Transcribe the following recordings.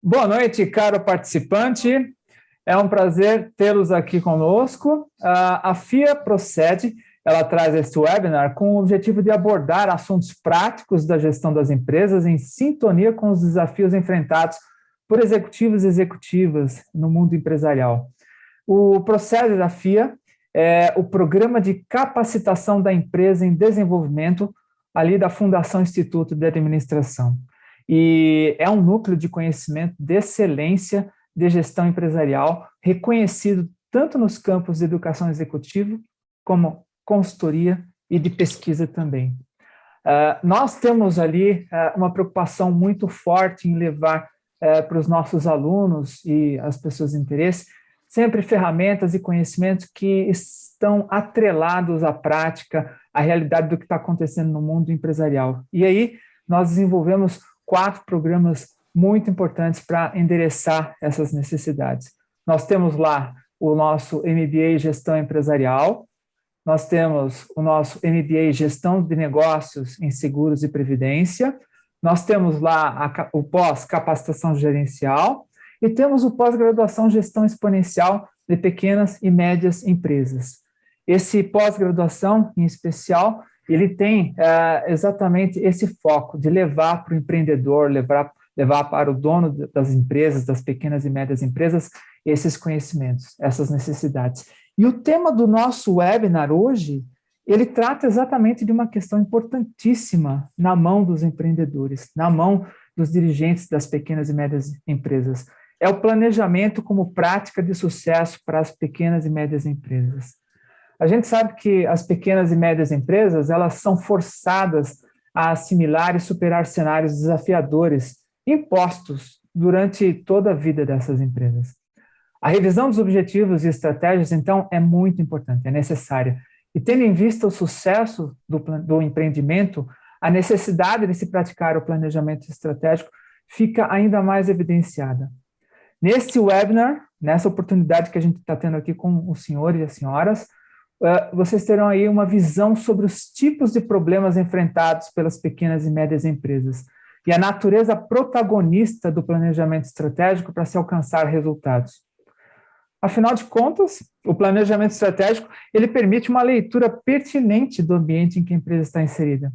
Boa noite, caro participante. É um prazer tê-los aqui conosco. A FIA Procede, ela traz este webinar com o objetivo de abordar assuntos práticos da gestão das empresas em sintonia com os desafios enfrentados por executivos e executivas no mundo empresarial. O Procede da FIA é o Programa de Capacitação da Empresa em Desenvolvimento, ali da Fundação Instituto de Administração. E é um núcleo de conhecimento de excelência de gestão empresarial, reconhecido tanto nos campos de educação executiva, como consultoria e de pesquisa também. Nós temos ali uma preocupação muito forte em levar para os nossos alunos e as pessoas de interesse sempre ferramentas e conhecimentos que estão atrelados à prática, à realidade do que está acontecendo no mundo empresarial. E aí nós desenvolvemos 4 programas muito importantes para endereçar essas necessidades. Nós temos lá o nosso MBA Gestão Empresarial, nós temos o nosso MBA Gestão de Negócios em Seguros e Previdência, nós temos lá o pós-capacitação gerencial e temos o pós-graduação Gestão Exponencial de Pequenas e Médias Empresas. Esse pós-graduação, em especial, ele tem exatamente esse foco de levar para o empreendedor, levar para o dono das empresas, das pequenas e médias empresas, esses conhecimentos, essas necessidades. E o tema do nosso webinar hoje, ele trata exatamente de uma questão importantíssima na mão dos empreendedores, na mão dos dirigentes das pequenas e médias empresas. É o planejamento como prática de sucesso para as pequenas e médias empresas. A gente sabe que as pequenas e médias empresas, elas são forçadas a assimilar e superar cenários desafiadores impostos durante toda a vida dessas empresas. A revisão dos objetivos e estratégias, então, é muito importante, é necessária. E tendo em vista o sucesso do empreendimento, a necessidade de se praticar o planejamento estratégico fica ainda mais evidenciada. Neste webinar, nessa oportunidade que a gente está tendo aqui com os senhores e as senhoras, vocês terão aí uma visão sobre os tipos de problemas enfrentados pelas pequenas e médias empresas e a natureza protagonista do planejamento estratégico para se alcançar resultados. Afinal de contas, o planejamento estratégico, ele permite uma leitura pertinente do ambiente em que a empresa está inserida.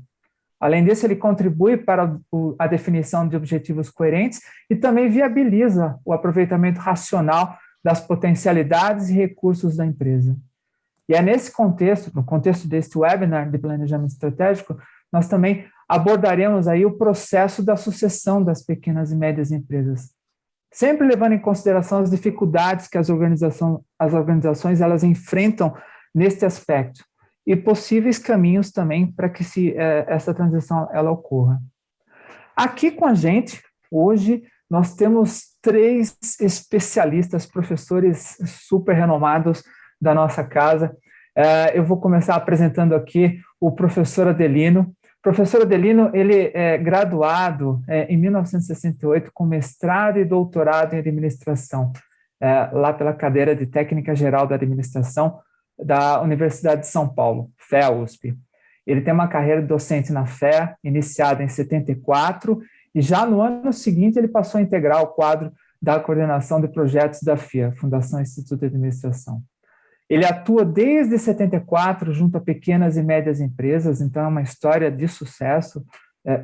Além disso, ele contribui para a definição de objetivos coerentes e também viabiliza o aproveitamento racional das potencialidades e recursos da empresa. E é nesse contexto, no contexto deste webinar de planejamento estratégico, nós também abordaremos aí o processo da sucessão das pequenas e médias empresas, sempre levando em consideração as dificuldades que as organizações elas enfrentam neste aspecto e possíveis caminhos também para que essa transição ela ocorra. Aqui com a gente, hoje, nós temos 3 especialistas, professores super renomados da nossa casa. Eu vou começar apresentando aqui o professor Adelino. O professor Adelino, ele é graduado em 1968 com mestrado e doutorado em administração, lá pela cadeira de Técnica Geral da Administração da Universidade de São Paulo, FEA-USP. Ele tem uma carreira docente na FEA, iniciada em 74, e já no ano seguinte ele passou a integrar o quadro da coordenação de projetos da FIA, Fundação Instituto de Administração. Ele atua desde 74 junto a pequenas e médias empresas, então é uma história de sucesso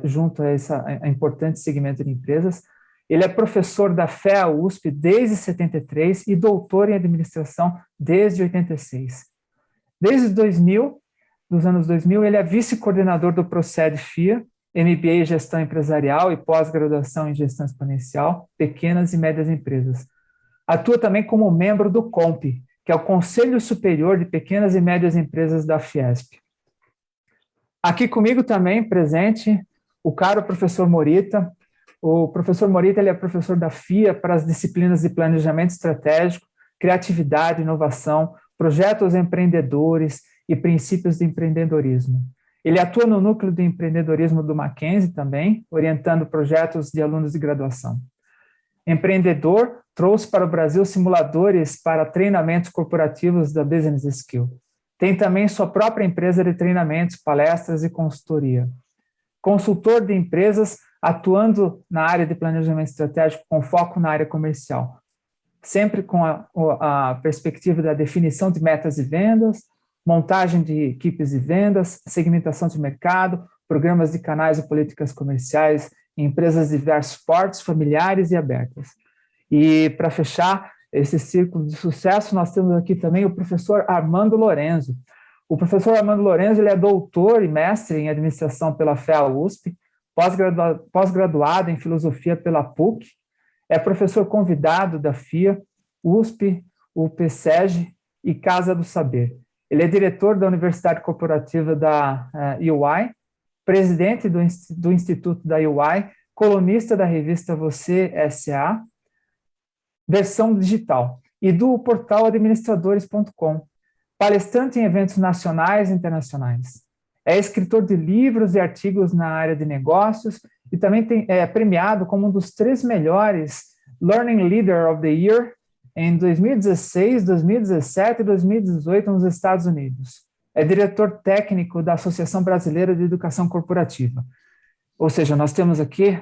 junto a importante segmento de empresas. Ele é professor da FEA-USP desde 73 e doutor em administração desde 86. Desde 2000, dos anos 2000, ele é vice-coordenador do Procede FIA, MBA em Gestão Empresarial e pós-graduação em Gestão Exponencial, Pequenas e Médias Empresas. Atua também como membro do COMP, que é o Conselho Superior de Pequenas e Médias Empresas da Fiesp. Aqui comigo também, presente, o caro professor Morita. O professor Morita ele é professor da FIA para as disciplinas de Planejamento Estratégico, Criatividade, Inovação, Projetos Empreendedores e Princípios de Empreendedorismo. Ele atua no núcleo de empreendedorismo do Mackenzie também, orientando projetos de alunos de graduação. Empreendedor, trouxe para o Brasil simuladores para treinamentos corporativos da Business Skill. Tem também sua própria empresa de treinamentos, palestras e consultoria. consultor de empresas atuando na área de planejamento estratégico com foco na área comercial, sempre com a perspectiva da definição de metas de vendas, montagem de equipes de vendas, segmentação de mercado, programas de canais e políticas comerciais em empresas de diversos portes, familiares e abertas. E, para fechar esse círculo de sucesso, nós temos aqui também o professor Armando Lorenzo. O professor Armando Lorenzo ele é doutor e mestre em administração pela FEA-USP, pós-graduado em filosofia pela PUC, é professor convidado da FIA, USP, UPSEG e Casa do Saber. Ele é diretor da Universidade Corporativa da UI, presidente do Instituto da UI, colunista da revista Você S.A., versão digital, e do portal administradores.com, palestrante em eventos nacionais e internacionais. É escritor de livros e artigos na área de negócios e também é premiado como um dos 3 melhores Learning Leader of the Year em 2016, 2017 e 2018 nos Estados Unidos. É diretor técnico da Associação Brasileira de Educação Corporativa. Ou seja, nós temos aqui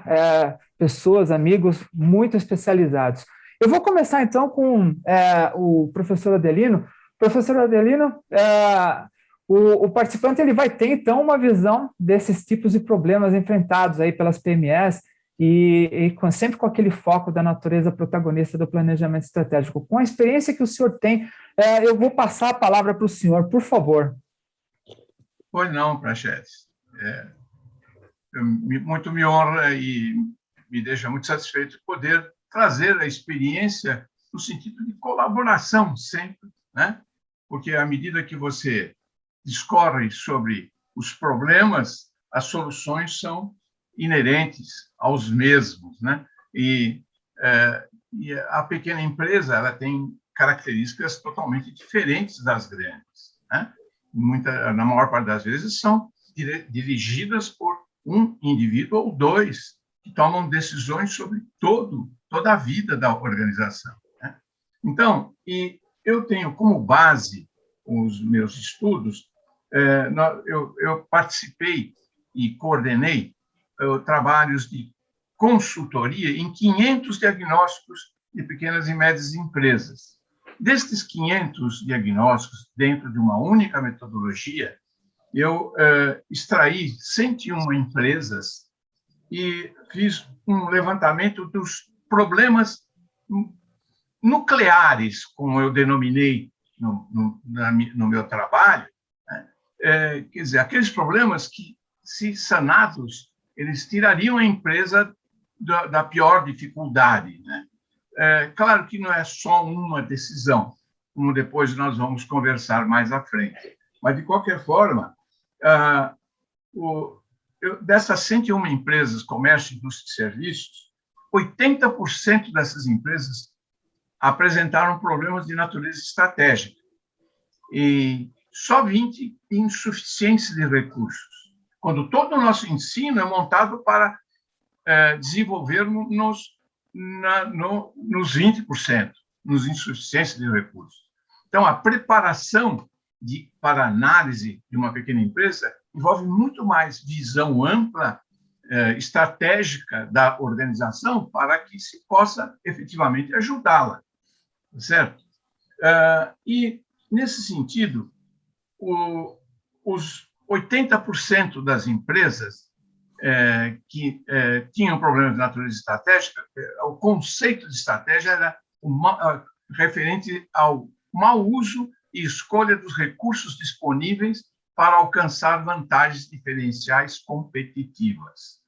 pessoas, amigos muito especializados. Eu vou começar, então, com o professor Adelino. Professor Adelino, o participante ele vai ter, então, uma visão desses tipos de problemas enfrentados aí pelas PMEs sempre com aquele foco da natureza protagonista do planejamento estratégico. Com a experiência que o senhor tem, eu vou passar a palavra para o senhor, por favor. Pois não, Praxedes. Muito me honra e me deixa muito satisfeito poder trazer a experiência no sentido de colaboração sempre, né? Porque à medida que você discorre sobre os problemas, as soluções são inerentes aos mesmos, né? E a pequena empresa ela tem características totalmente diferentes das grandes, né? Na maior parte das vezes são dirigidas por um indivíduo ou 2 que tomam decisões sobre toda a vida da organização, né? Então, eu tenho como base os meus estudos, eu participei e coordenei trabalhos de consultoria em 500 diagnósticos de pequenas e médias empresas. Destes 500 diagnósticos, dentro de uma única metodologia, eu extraí 101 empresas e fiz um levantamento dos problemas nucleares, como eu denominei no meu trabalho, né? Quer dizer, aqueles problemas que, se sanados, eles tirariam a empresa da pior dificuldade, né? Claro que não é só uma decisão, como depois nós vamos conversar mais à frente. Mas, de qualquer forma, dessas 101 empresas, comércio, indústria e serviços, 80% dessas empresas apresentaram problemas de natureza estratégica e só 20 insuficiência de recursos, quando todo o nosso ensino é montado para desenvolvermos nos 20%, nos insuficiência de recursos. Então, a preparação para análise de uma pequena empresa envolve muito mais visão ampla, estratégica da organização para que se possa efetivamente ajudá-la, certo? E, nesse sentido, os 80% das empresas que tinham problemas de natureza estratégica, o conceito de estratégia era referente ao mau uso e escolha dos recursos disponíveis para alcançar vantagens diferenciais competitivas,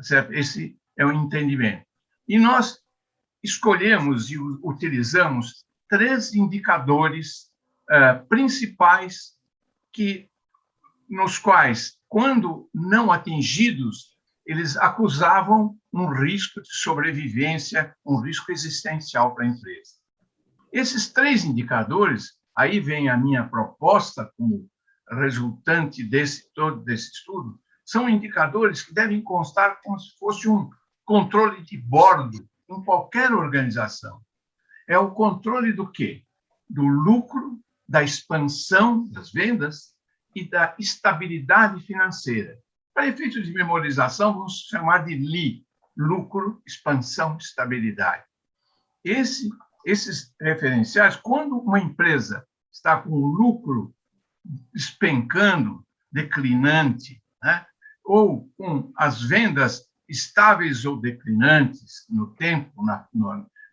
certo? Esse é o entendimento. E nós escolhemos e utilizamos 3 indicadores principais nos quais, quando não atingidos, eles acusavam um risco de sobrevivência, um risco existencial para a empresa. Esses 3 indicadores, aí vem a minha proposta como resultante desse estudo, são indicadores que devem constar como se fosse um controle de bordo em qualquer organização. É o controle do quê? Do lucro, da expansão das vendas e da estabilidade financeira, Para efeito de memorização, vamos chamar de LI, lucro, expansão, estabilidade. Esses referenciais, quando uma empresa está com o lucro despencando, declinante, né, ou com as vendas estáveis ou declinantes no tempo,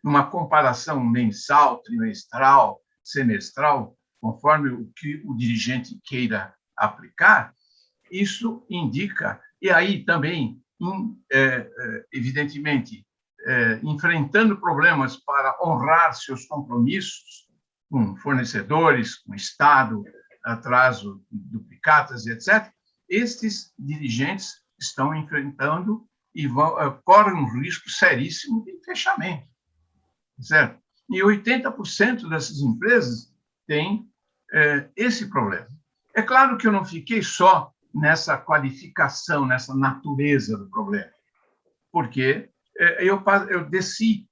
numa comparação mensal, trimestral, semestral, conforme o que o dirigente queira aplicar, isso indica, e aí também, evidentemente, enfrentando problemas para honrar seus compromissos com fornecedores, com Estado, atraso, duplicatas, etc., estes dirigentes estão enfrentando e correm um risco seríssimo de fechamento, certo? E 80% dessas empresas têm esse problema. É claro que eu não fiquei só nessa qualificação, nessa natureza do problema, porque eu desci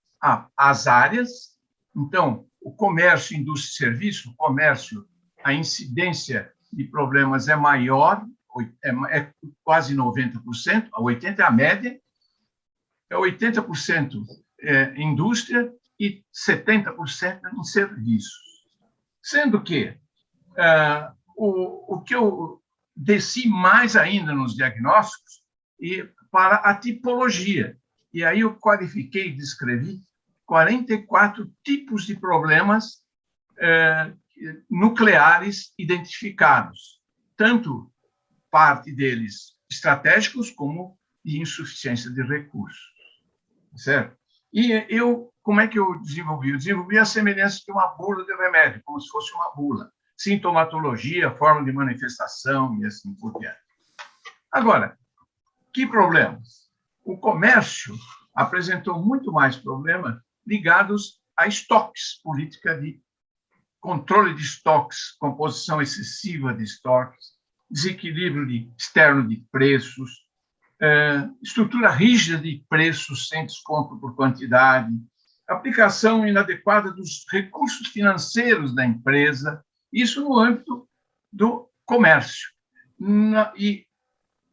as áreas. Então, o comércio, indústria e serviço, o comércio, a incidência de problemas é maior, é quase 90%, a 80% é a média, é 80% indústria e 70% em serviços. Sendo que o que eu desci mais ainda nos diagnósticos e para a tipologia. E aí eu qualifiquei e descrevi 44 tipos de problemas nucleares identificados, tanto parte deles estratégicos como de insuficiência de recursos, certo? E como é que eu desenvolvi? Eu desenvolvi a semelhança de uma bula de remédio, como se fosse uma bula. Sintomatologia, forma de manifestação e assim por diante. Agora, que problemas? O comércio apresentou muito mais problemas ligados a estoques, política de controle de estoques, composição excessiva de estoques, desequilíbrio externo de preços, estrutura rígida de preços sem desconto por quantidade, aplicação inadequada dos recursos financeiros da empresa, isso no âmbito do comércio. E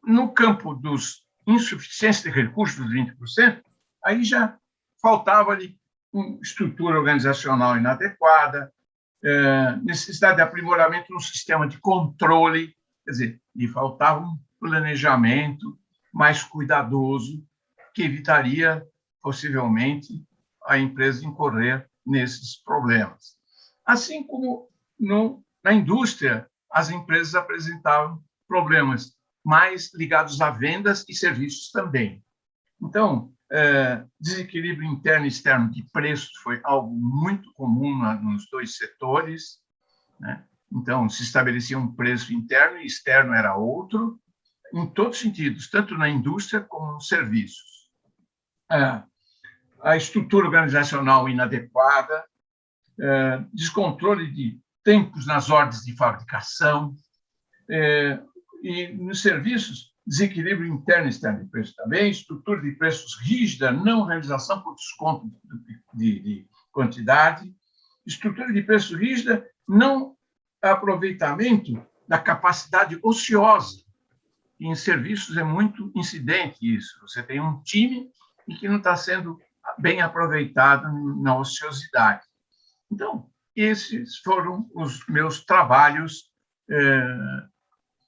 no campo dos insuficiência de recursos, dos 20%, aí já faltava-lhe uma estrutura organizacional inadequada, necessidade de aprimoramento no sistema de controle, quer dizer, lhe faltava um planejamento mais cuidadoso que evitaria, possivelmente, a empresa incorrer nesses problemas. Assim como na indústria, as empresas apresentavam problemas mais ligados a vendas e serviços também. Então, desequilíbrio interno e externo de preços foi algo muito comum nos dois setores, né? Então, se estabelecia um preço interno e externo era outro, em todos os sentidos, tanto na indústria como nos serviços. A estrutura organizacional inadequada, descontrole de tempos nas ordens de fabricação, e nos serviços, desequilíbrio interno e externo de preço também, estrutura de preços rígida, não realização por desconto de quantidade, estrutura de preço rígida, não aproveitamento da capacidade ociosa. E em serviços é muito incidente isso. Você tem um time e que não está sendo bem aproveitado na ociosidade. Então, esses foram os meus trabalhos,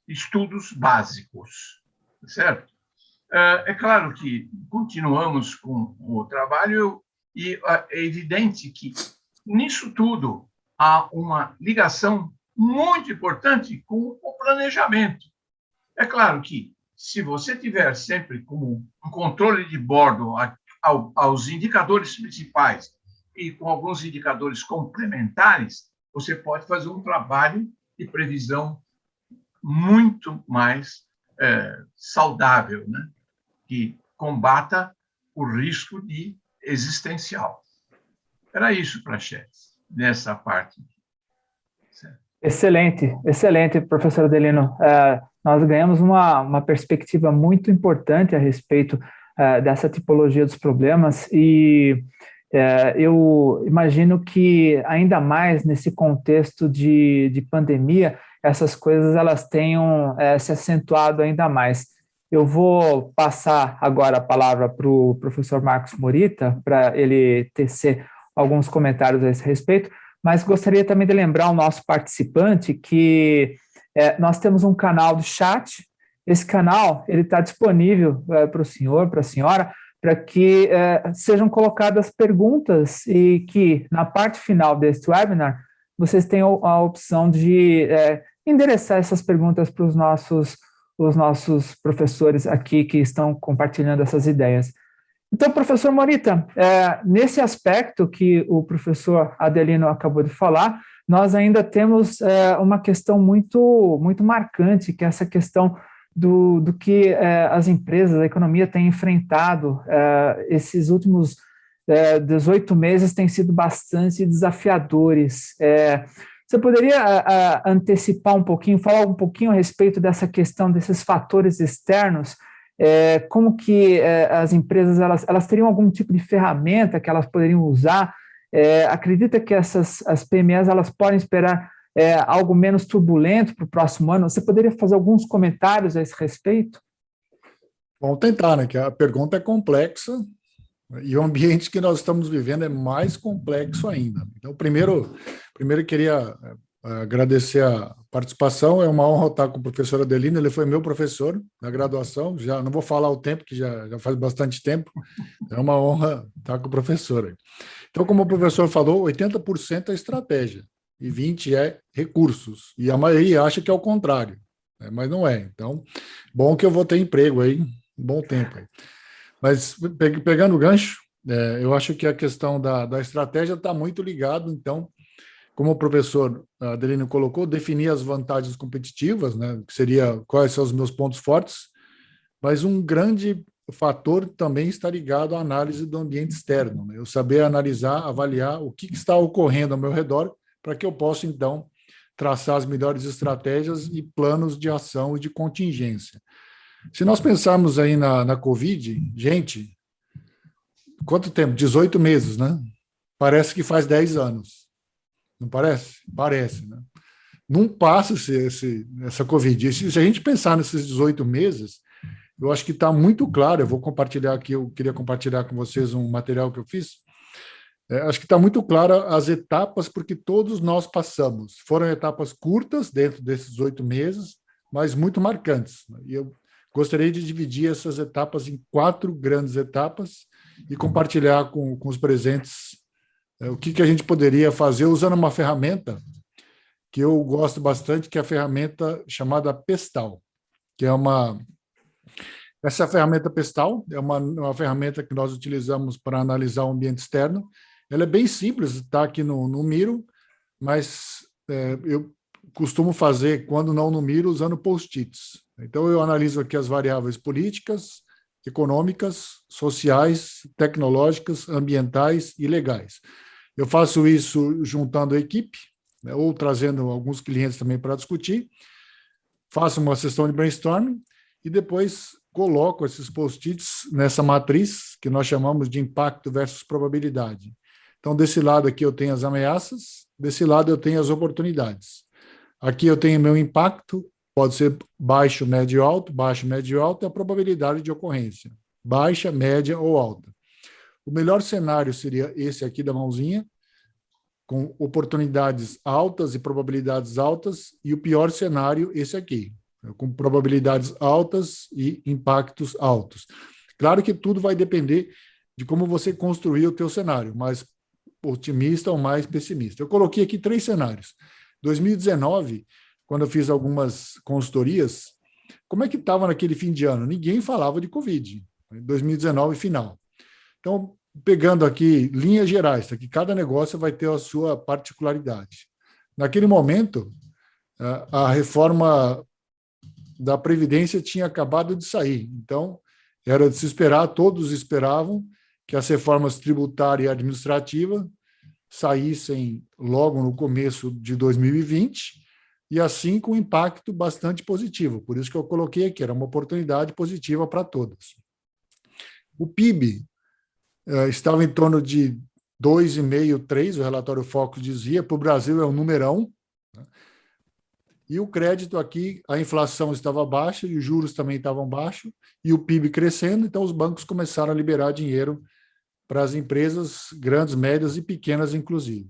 estudos básicos, certo? É claro que continuamos com o trabalho e é evidente que nisso tudo há uma ligação muito importante com o planejamento. É claro que se você tiver sempre como um controle de bordo aos indicadores principais e com alguns indicadores complementares, você pode fazer um trabalho de previsão muito mais saudável, né? Que combata o risco de existencial. Era isso, Praxedes, nessa parte. Certo? Excelente, professor Adelino. Nós ganhamos uma perspectiva muito importante a respeito dessa tipologia dos problemas e eu imagino que, ainda mais nesse contexto de pandemia, essas coisas elas tenham se acentuado ainda mais. Eu vou passar agora a palavra para o professor Marcos Morita, para ele tecer alguns comentários a esse respeito, mas gostaria também de lembrar ao nosso participante que nós temos um canal de chat. Esse canal ele está disponível para o senhor, para a senhora, para que sejam colocadas perguntas e que, na parte final deste webinar, vocês tenham a opção de endereçar essas perguntas para os nossos professores aqui que estão compartilhando essas ideias. Então, professor Morita, nesse aspecto que o professor Adelino acabou de falar, nós ainda temos uma questão muito, muito marcante, que é essa questão do que as empresas, a economia tem enfrentado. Esses últimos 18 meses têm sido bastante desafiadores. Você poderia antecipar um pouquinho, falar um pouquinho a respeito dessa questão, desses fatores externos? Como que as empresas elas teriam algum tipo de ferramenta que elas poderiam usar? Acredita que as PMEs elas podem esperar algo menos turbulento para o próximo ano? Você poderia fazer alguns comentários a esse respeito? Vamos tentar, né? Que a pergunta é complexa e o ambiente que nós estamos vivendo é mais complexo ainda. Então, primeiro eu queria agradecer a participação. É uma honra estar com o professor Adelino. Ele foi meu professor na graduação. Já não vou falar o tempo, que já faz bastante tempo. É uma honra estar com o professor. Então, como o professor falou, 80% é estratégia e 20% é recursos. E a maioria acha que é o contrário, né? Mas não é. Então, bom que eu vou ter emprego aí, um bom tempo aí. Mas, pegando o gancho, eu acho que a questão da estratégia está muito ligado, então, como o professor Adelino colocou, definir as vantagens competitivas, né, que seria quais são os meus pontos fortes, mas um grande fator também está ligado à análise do ambiente externo, né? Eu saber analisar, avaliar o que está ocorrendo ao meu redor, para que eu possa, então, traçar as melhores estratégias e planos de ação e de contingência. Se nós pensarmos aí na Covid, gente, quanto tempo? 18 meses, né? Parece que faz 10 anos. Não parece? Parece, né? Não passa essa Covid. Se a gente pensar nesses 18 meses, eu acho que está muito claro. Eu vou compartilhar aqui, eu queria compartilhar com vocês um material que eu fiz. Acho que está muito claro as etapas, porque todos nós passamos. Foram etapas curtas dentro desses 8 meses, mas muito marcantes. E eu gostaria de dividir essas etapas em 4 grandes etapas e compartilhar com os presentes o que a gente poderia fazer usando uma ferramenta que eu gosto bastante, que é a ferramenta chamada Pestal, que é essa ferramenta Pestal é uma ferramenta que nós utilizamos para analisar o ambiente externo. Ela é bem simples, está aqui no Miro, mas eu costumo fazer, quando não no Miro, usando post-its. Então, eu analiso aqui as variáveis políticas, econômicas, sociais, tecnológicas, ambientais e legais. Eu faço isso juntando a equipe, né, ou trazendo alguns clientes também para discutir, faço uma sessão de brainstorming e depois coloco esses post-its nessa matriz que nós chamamos de impacto versus probabilidade. Então, desse lado aqui eu tenho as ameaças, desse lado eu tenho as oportunidades. Aqui eu tenho meu impacto, pode ser baixo, médio, alto é a probabilidade de ocorrência, baixa, média ou alta. O melhor cenário seria esse aqui da mãozinha, com oportunidades altas e probabilidades altas, e o pior cenário, esse aqui, com probabilidades altas e impactos altos. Claro que tudo vai depender de como você construir o teu cenário, mais otimista ou mais pessimista. Eu coloquei aqui 3 cenários. 2019, quando eu fiz algumas consultorias, como é que estava naquele fim de ano? Ninguém falava de Covid. 2019, final. Então, pegando aqui linhas gerais, que cada negócio vai ter a sua particularidade. Naquele momento, a reforma da Previdência tinha acabado de sair. Então, era de se esperar, todos esperavam que as reformas tributária e administrativa saíssem logo no começo de 2020, e assim com um impacto bastante positivo. Por isso que eu coloquei aqui, era uma oportunidade positiva para todas. O PIB estava em torno de 2,5, 3, o relatório Focus dizia, para o Brasil é um numerão, né? E o crédito aqui, a inflação estava baixa e os juros também estavam baixos e o PIB crescendo, então os bancos começaram a liberar dinheiro para as empresas grandes, médias e pequenas, inclusive.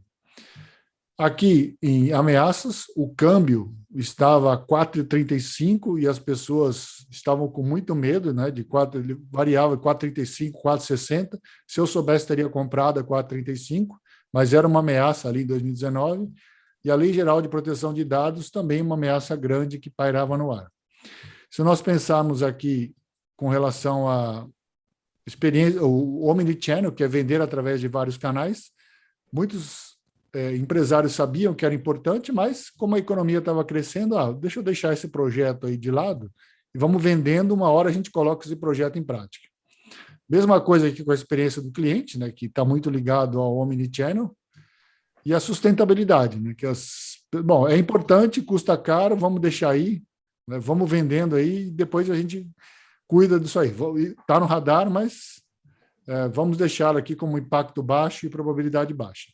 Aqui, em ameaças, o câmbio estava a 4,35 e as pessoas estavam com muito medo, né? Ele variava 4,35, 4,60. Se eu soubesse, teria comprado a 4,35, mas era uma ameaça ali em 2019. E a Lei Geral de Proteção de Dados também uma ameaça grande que pairava no ar. Se nós pensarmos aqui com relação à experiência, o Omnichannel, que é vender através de vários canais, muitos empresários sabiam que era importante, mas como a economia estava crescendo, deixa eu deixar esse projeto aí de lado e vamos vendendo, uma hora a gente coloca esse projeto em prática. Mesma coisa aqui com a experiência do cliente, né, que está muito ligado ao Omnichannel, e a sustentabilidade, né, bom, é importante, custa caro, vamos deixar aí, né, vamos vendendo aí, e depois a gente cuida disso aí. Está no radar, mas vamos deixar aqui como impacto baixo e probabilidade baixa.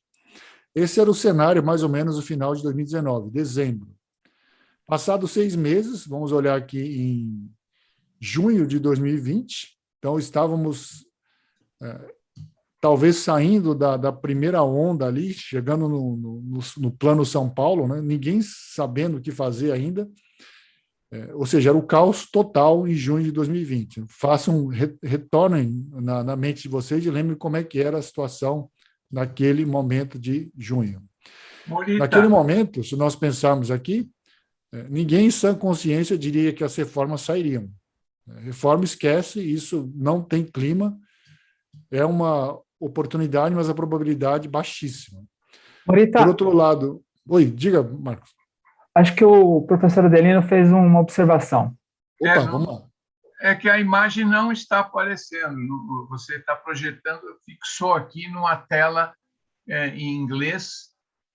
Esse era o cenário, mais ou menos, no final de 2019, dezembro. Passados 6 meses, vamos olhar aqui em junho de 2020, então estávamos talvez saindo da primeira onda ali, chegando no plano São Paulo, né? Ninguém sabendo o que fazer ainda, ou seja, era o caos total em junho de 2020. Retornem na mente de vocês e lembrem como é que era a situação naquele momento de junho. Morita. Naquele momento, se nós pensarmos aqui, ninguém em sã consciência diria que as reformas sairiam. Reforma esquece, isso não tem clima, é uma oportunidade, mas a probabilidade baixíssima. Morita, por outro lado... Oi, diga, Marcos. Acho que o professor Adelino fez uma observação. Opa, vamos lá. É que a imagem não está aparecendo. Você está projetando, fixou aqui numa tela em inglês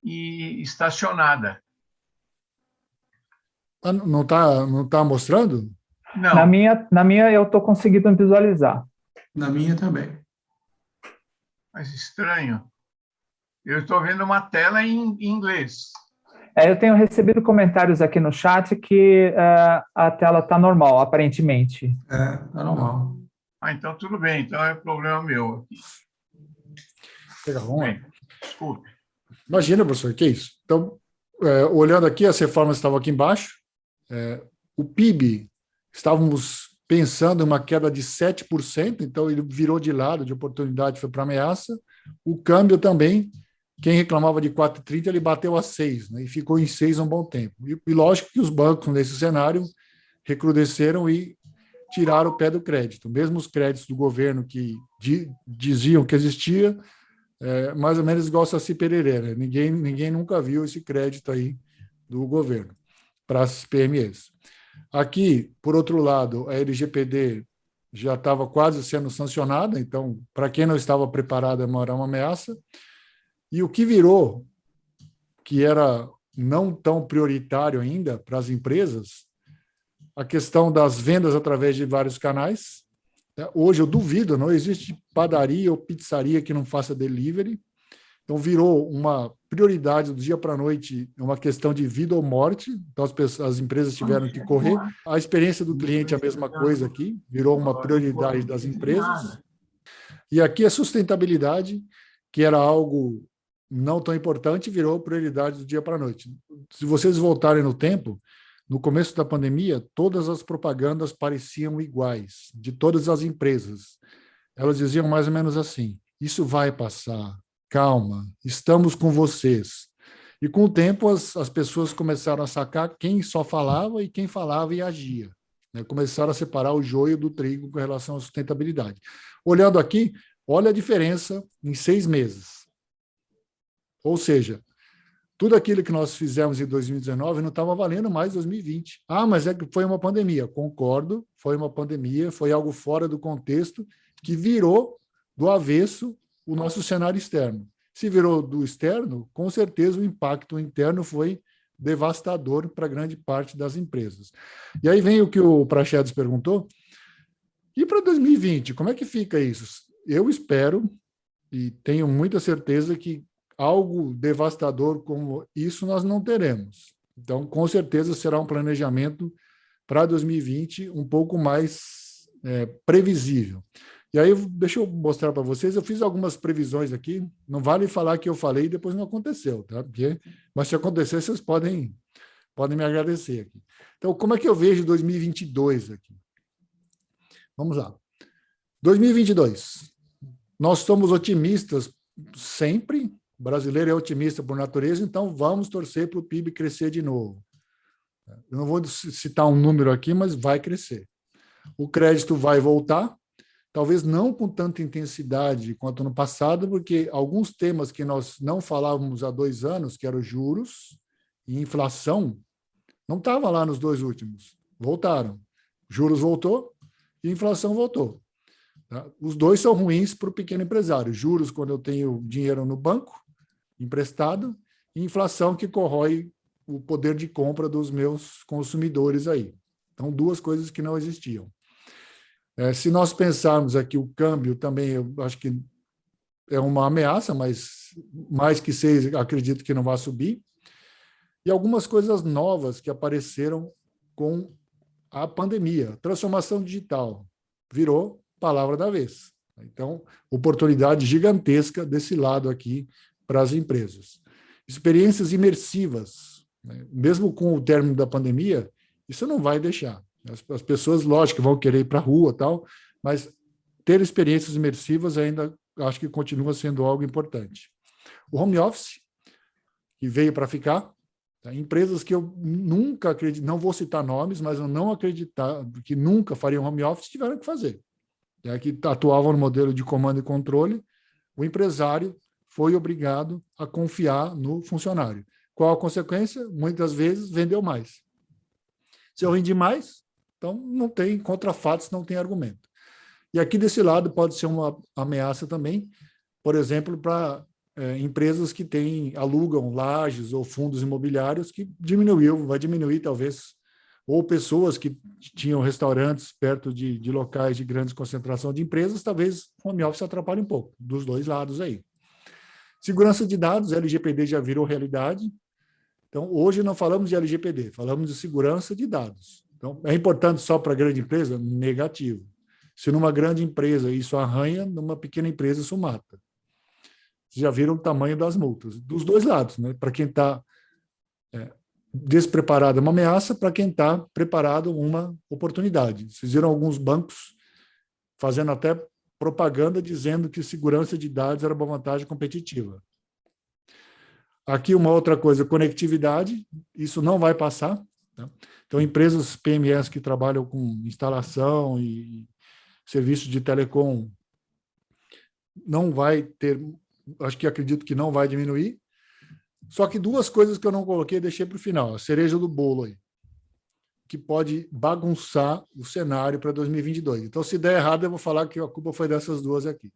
e estacionada. Não tá mostrando? Não. Na minha eu estou conseguindo visualizar. Na minha também. Mas estranho. Eu estou vendo uma tela em inglês. Eu tenho recebido comentários aqui no chat que a tela está normal, aparentemente. Tá normal. Então tudo bem. Então é problema meu aqui. Vamos lá. Desculpe. Imagina, professor, que é isso? Então, olhando aqui, as reformas estavam aqui embaixo. O PIB, estávamos pensando em uma queda de 7%, então ele virou de lado, de oportunidade, foi para ameaça. O câmbio também, quem reclamava de 4,30, ele bateu a 6, né, e ficou em 6 um bom tempo. E lógico que os bancos, nesse cenário, recrudesceram e tiraram o pé do crédito. Mesmo os créditos do governo que diziam que existia, mais ou menos igual Saci Pererê, né? Ninguém nunca viu esse crédito aí do governo para as PMEs. Aqui, por outro lado, a LGPD já estava quase sendo sancionada, então, para quem não estava preparado, era uma ameaça. E o que virou, que era não tão prioritário ainda para as empresas, a questão das vendas através de vários canais. Hoje, eu duvido, não existe padaria ou pizzaria que não faça delivery. Então, virou uma prioridade do dia para a noite, uma questão de vida ou morte. Então, as empresas tiveram que correr. A experiência do cliente é a mesma coisa aqui, virou uma prioridade das empresas. E aqui a sustentabilidade, que era algo não tão importante, virou prioridade do dia para a noite. Se vocês voltarem no tempo, no começo da pandemia, todas as propagandas pareciam iguais, de todas as empresas. Elas diziam mais ou menos assim: isso vai passar, calma, estamos com vocês. E com o tempo, as pessoas começaram a sacar quem só falava e quem falava e agia, né? Começaram a separar o joio do trigo com relação à sustentabilidade. Olhando aqui, olha a diferença em 6 meses. Ou seja, tudo aquilo que nós fizemos em 2019 não estava valendo mais em 2020. Mas é que foi uma pandemia. Concordo, foi uma pandemia, foi algo fora do contexto que virou do avesso o nosso cenário externo. Se virou do externo, com certeza o impacto interno foi devastador para grande parte das empresas. E aí vem o que o Praxedes perguntou. E para 2020, como é que fica isso? Eu espero e tenho muita certeza que algo devastador como isso nós não teremos. Então, com certeza, será um planejamento para 2020 um pouco mais previsível. E aí, deixa eu mostrar para vocês, eu fiz algumas previsões aqui, não vale falar que eu falei e depois não aconteceu, tá? Mas se acontecer, vocês podem me agradecer aqui. Então, como é que eu vejo 2022 aqui? Vamos lá. 2022. Nós somos otimistas sempre, o brasileiro é otimista por natureza, então vamos torcer para o PIB crescer de novo. Eu não vou citar um número aqui, mas vai crescer. O crédito vai voltar, talvez não com tanta intensidade quanto no passado, porque alguns temas que nós não falávamos há 2 anos, que eram juros e inflação, não estavam lá nos 2 últimos. Voltaram. Juros voltou e inflação voltou. Tá? Os 2 são ruins para o pequeno empresário. Juros quando eu tenho dinheiro no banco, emprestado, e inflação que corrói o poder de compra dos meus consumidores aí. Então, 2 coisas que não existiam. Se nós pensarmos aqui o câmbio também, eu acho que é uma ameaça, mas mais que 6, acredito que não vai subir. E algumas coisas novas que apareceram com a pandemia. Transformação digital virou palavra da vez. Então, oportunidade gigantesca desse lado aqui para as empresas. Experiências imersivas, né? Mesmo com o término da pandemia, isso não vai deixar. As pessoas, lógico, vão querer ir para a rua e tal, mas ter experiências imersivas ainda acho que continua sendo algo importante. O home office, que veio para ficar, tá? Empresas que eu nunca acredito, não vou citar nomes, mas eu não acreditar que nunca fariam home office, tiveram que fazer. Que atuavam no modelo de comando e controle, o empresário foi obrigado a confiar no funcionário. Qual a consequência? Muitas vezes vendeu mais. Se eu vendi mais, então não tem contra fatos, não tem argumento. E aqui desse lado pode ser uma ameaça também, por exemplo, para empresas que alugam lajes ou fundos imobiliários, que vai diminuir talvez, ou pessoas que tinham restaurantes perto de locais de grande concentração de empresas, talvez o home office atrapalhe um pouco, dos 2 lados aí. Segurança de dados, LGPD já virou realidade. Então, hoje não falamos de LGPD, falamos de segurança de dados. Então, é importante só para a grande empresa? Negativo. Se numa grande empresa isso arranha, numa pequena empresa isso mata. Vocês já viram o tamanho das multas, dos 2 lados, né? Para quem está despreparado é uma ameaça, para quem está preparado uma oportunidade. Vocês viram alguns bancos fazendo até propaganda dizendo que segurança de dados era uma vantagem competitiva. Aqui uma outra coisa, conectividade, isso não vai passar. Tá? Então, empresas PMEs que trabalham com instalação e serviços de telecom não vai ter, acredito que não vai diminuir. Só que 2 coisas que eu não coloquei, deixei para o final, a cereja do bolo aí, que pode bagunçar o cenário para 2022. Então, se der errado, eu vou falar que a culpa foi dessas 2 aqui.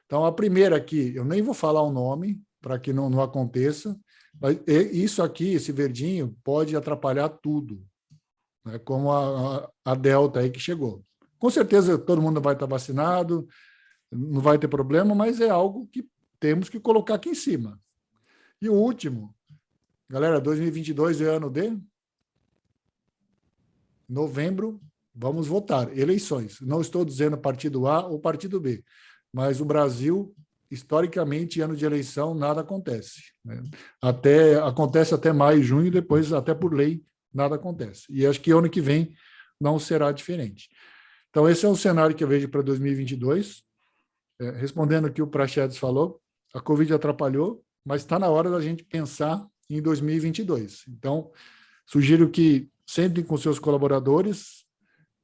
Então, a primeira aqui, eu nem vou falar o nome, para que não aconteça, mas isso aqui, esse verdinho, pode atrapalhar tudo, né? Como a Delta aí que chegou. Com certeza, todo mundo vai estar vacinado, não vai ter problema, mas é algo que temos que colocar aqui em cima. E o último, galera, 2022 é ano de novembro, vamos votar, eleições. Não estou dizendo partido A ou partido B, mas o Brasil, historicamente, ano de eleição, nada acontece. Né? Acontece até maio, junho, depois, até por lei, nada acontece. E acho que ano que vem não será diferente. Então, esse é o cenário que eu vejo para 2022. Respondendo o que o Praxedes falou, a Covid atrapalhou, mas está na hora da gente pensar em 2022. Então, sugiro que sentem com seus colaboradores,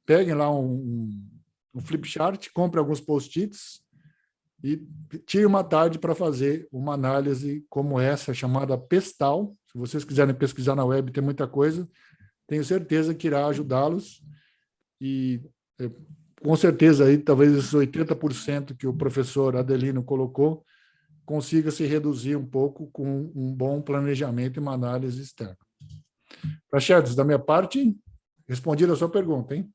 peguem lá um flip chart, comprem alguns post-its e tire uma tarde para fazer uma análise como essa, chamada PESTAL. Se vocês quiserem pesquisar na web, tem muita coisa. Tenho certeza que irá ajudá-los e, com certeza, aí, talvez esses 80% que o professor Adelino colocou consiga se reduzir um pouco com um bom planejamento e uma análise externa. Praxedes, da minha parte, respondi a sua pergunta, hein?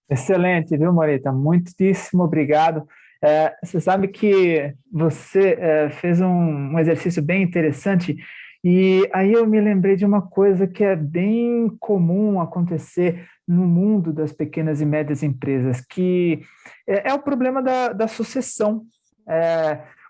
Excelente, viu, Morita? Muitíssimo obrigado. Você sabe que você fez um exercício bem interessante E aí eu me lembrei de uma coisa que é bem comum acontecer no mundo das pequenas e médias empresas, que é o problema da sucessão.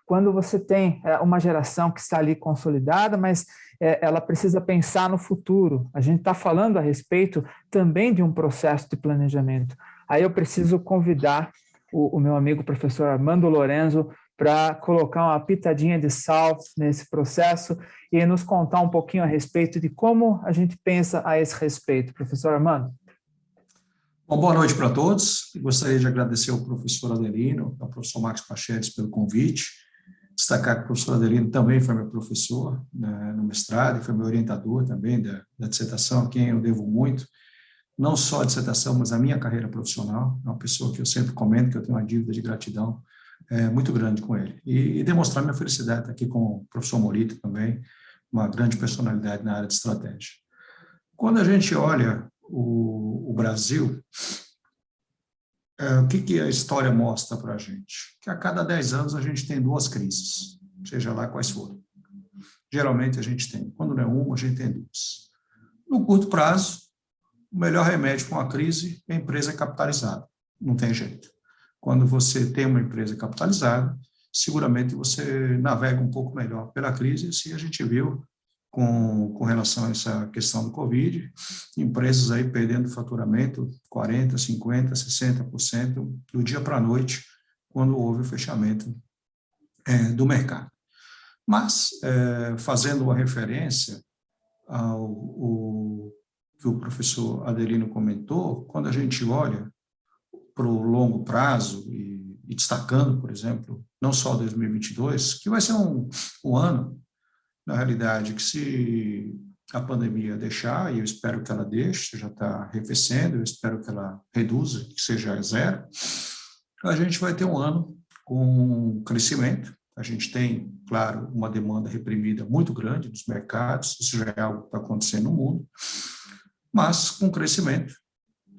Quando você tem uma geração que está ali consolidada, mas ela precisa pensar no futuro. A gente está falando a respeito também de um processo de planejamento. Aí eu preciso convidar o meu amigo professor Armando Lorenzo para colocar uma pitadinha de sal nesse processo e nos contar um pouquinho a respeito de como a gente pensa a esse respeito. Professor Armando. Bom, boa noite para todos. Gostaria de agradecer ao professor Adelino, ao professor Max Pachetes pelo convite. Destacar que o professor Adelino também foi meu professor, né, no mestrado e foi meu orientador também da dissertação, a quem eu devo muito, não só a dissertação, mas a minha carreira profissional. É uma pessoa que eu sempre comento que eu tenho uma dívida de gratidão muito grande com ele. E demonstrar minha felicidade estar aqui com o professor Morita também, uma grande personalidade na área de estratégia. Quando a gente olha o Brasil, o que a história mostra para a gente? Que a cada 10 anos a gente tem 2 crises, seja lá quais forem. Geralmente a gente tem, quando não é uma, a gente tem 2. No curto prazo, o melhor remédio para uma crise é a empresa capitalizada, não tem jeito. Quando você tem uma empresa capitalizada, seguramente você navega um pouco melhor pela crise, assim a gente viu com relação a essa questão do Covid, empresas aí perdendo faturamento 40%, 50%, 60% do dia para a noite, quando houve o fechamento do mercado. Mas, fazendo uma referência ao que o professor Adelino comentou, quando a gente olha para o longo prazo e destacando, por exemplo, não só 2022, que vai ser um ano, na realidade, que se a pandemia deixar, e eu espero que ela deixe, já está arrefecendo, eu espero que ela reduza, que seja zero, a gente vai ter um ano com crescimento. A gente tem, claro, uma demanda reprimida muito grande nos mercados, isso já é algo que está acontecendo no mundo, mas com crescimento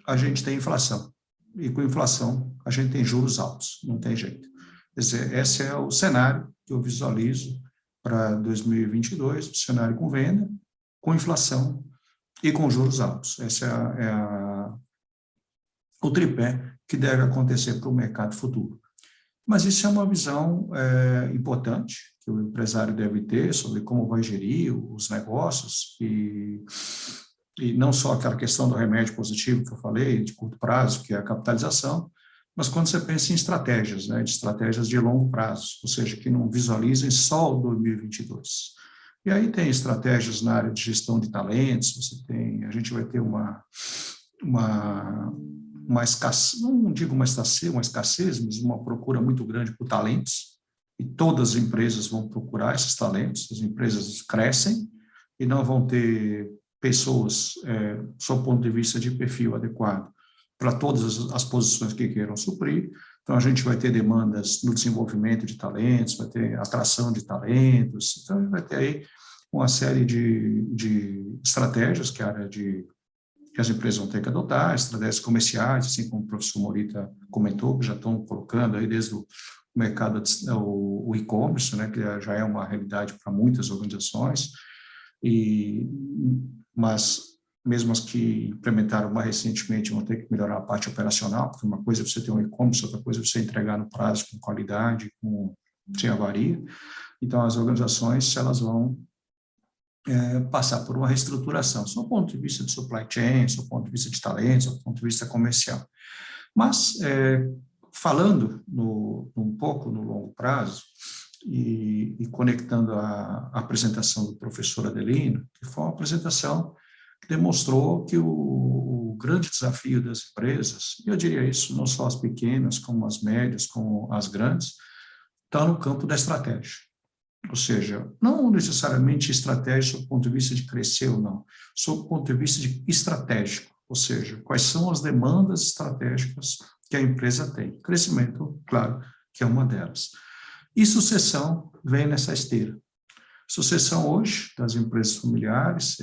a gente tem inflação, e com inflação a gente tem juros altos, não tem jeito. Quer dizer, esse é o cenário que eu visualizo para 2022, o cenário com venda, com inflação e com juros altos. Esse o tripé que deve acontecer para o mercado futuro. Mas isso é uma visão importante que o empresário deve ter sobre como vai gerir os negócios e não só aquela questão do remédio positivo que eu falei, de curto prazo, que é a capitalização, mas quando você pensa em estratégias, né, de estratégias de longo prazo, ou seja, que não visualizem só o 2022. E aí tem estratégias na área de gestão de talentos, a gente vai ter uma escassez, não digo uma escassez, mas uma procura muito grande por talentos, e todas as empresas vão procurar esses talentos, as empresas crescem e não vão ter pessoas, sob o ponto de vista de perfil adequado, para todas as posições que queiram suprir. Então, a gente vai ter demandas no desenvolvimento de talentos, vai ter atração de talentos, então, a gente vai ter aí uma série de estratégias que as empresas vão ter que adotar, estratégias comerciais, assim como o professor Morita comentou, que já estão colocando aí desde o mercado, o e-commerce, né, que já é uma realidade para muitas organizações, mas mesmo as que implementaram mais recentemente vão ter que melhorar a parte operacional, porque uma coisa é você ter um e-commerce, outra coisa é você entregar no prazo, com qualidade, sem avaria. Então, as organizações, elas vão passar por uma reestruturação, só do ponto de vista de supply chain, só do ponto de vista de talentos, só do ponto de vista comercial. Mas, falando um pouco no longo prazo, e conectando a apresentação do professor Adelino, que foi uma apresentação que demonstrou que o grande desafio das empresas, e eu diria isso, não só as pequenas, como as médias, como as grandes, está no campo da estratégia. Ou seja, não necessariamente estratégia sob o ponto de vista de crescer ou não, sob o ponto de vista de estratégico, ou seja, quais são as demandas estratégicas que a empresa tem. Crescimento, claro, que é uma delas. E sucessão vem nessa esteira. Sucessão hoje das empresas familiares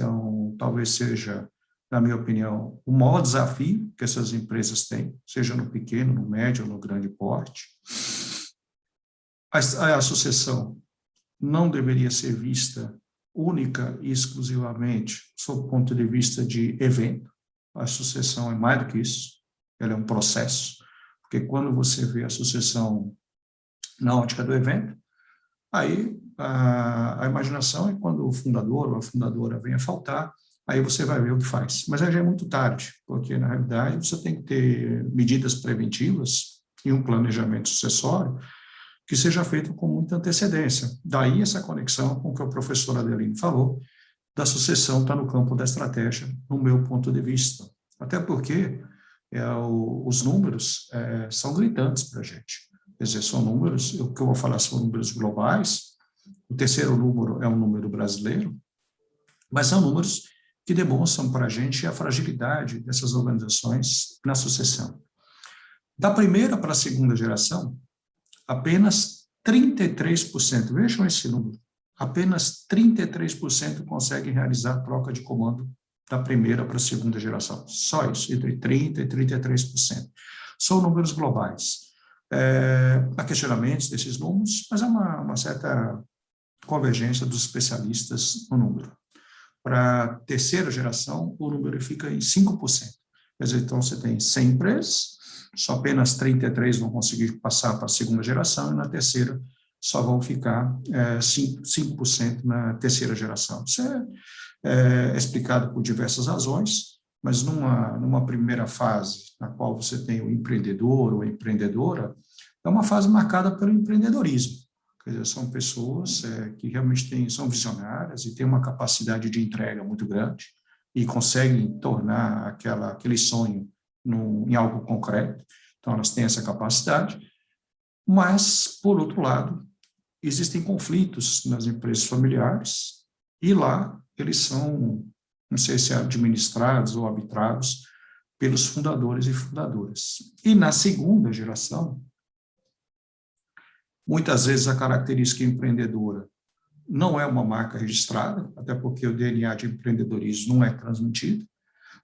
talvez seja, na minha opinião, o maior desafio que essas empresas têm, seja no pequeno, no médio ou no grande porte. A sucessão não deveria ser vista única e exclusivamente sob o ponto de vista de evento. A sucessão é mais do que isso, ela é um processo, porque quando você vê a sucessão na ótica do evento, aí a imaginação é quando o fundador ou a fundadora vem a faltar, aí você vai ver o que faz. Mas aí já é muito tarde, porque, na realidade, você tem que ter medidas preventivas e um planejamento sucessório que seja feito com muita antecedência. Daí essa conexão com o que o professor Adelino falou, da sucessão está no campo da estratégia, no meu ponto de vista. Até porque os números são gritantes para a gente. Quer dizer, são números, o que eu vou falar são números globais, o terceiro número é um número brasileiro, mas são números que demonstram para a gente a fragilidade dessas organizações na sucessão. Da primeira para a segunda geração, apenas 33%, vejam esse número, apenas 33% conseguem realizar a troca de comando da primeira para a segunda geração. Só isso, entre 30% e 33%. São números globais. Há questionamentos desses números, mas há uma certa convergência dos especialistas no número. Para a terceira geração, o número fica em 5%. Quer dizer, então você tem 100 empresas, só apenas 33 vão conseguir passar para a segunda geração, e na terceira só vão ficar 5% na terceira geração. Isso é explicado por diversas razões, mas numa primeira fase, na qual você tem o empreendedor ou a empreendedora, é uma fase marcada pelo empreendedorismo. Quer dizer, são pessoas que realmente são visionárias e têm uma capacidade de entrega muito grande e conseguem tornar aquele sonho em algo concreto. Então, elas têm essa capacidade. Mas, por outro lado, existem conflitos nas empresas familiares e lá eles são, não sei se administrados ou arbitrados pelos fundadores e fundadoras. E na segunda geração, muitas vezes a característica empreendedora não é uma marca registrada, até porque o DNA de empreendedorismo não é transmitido.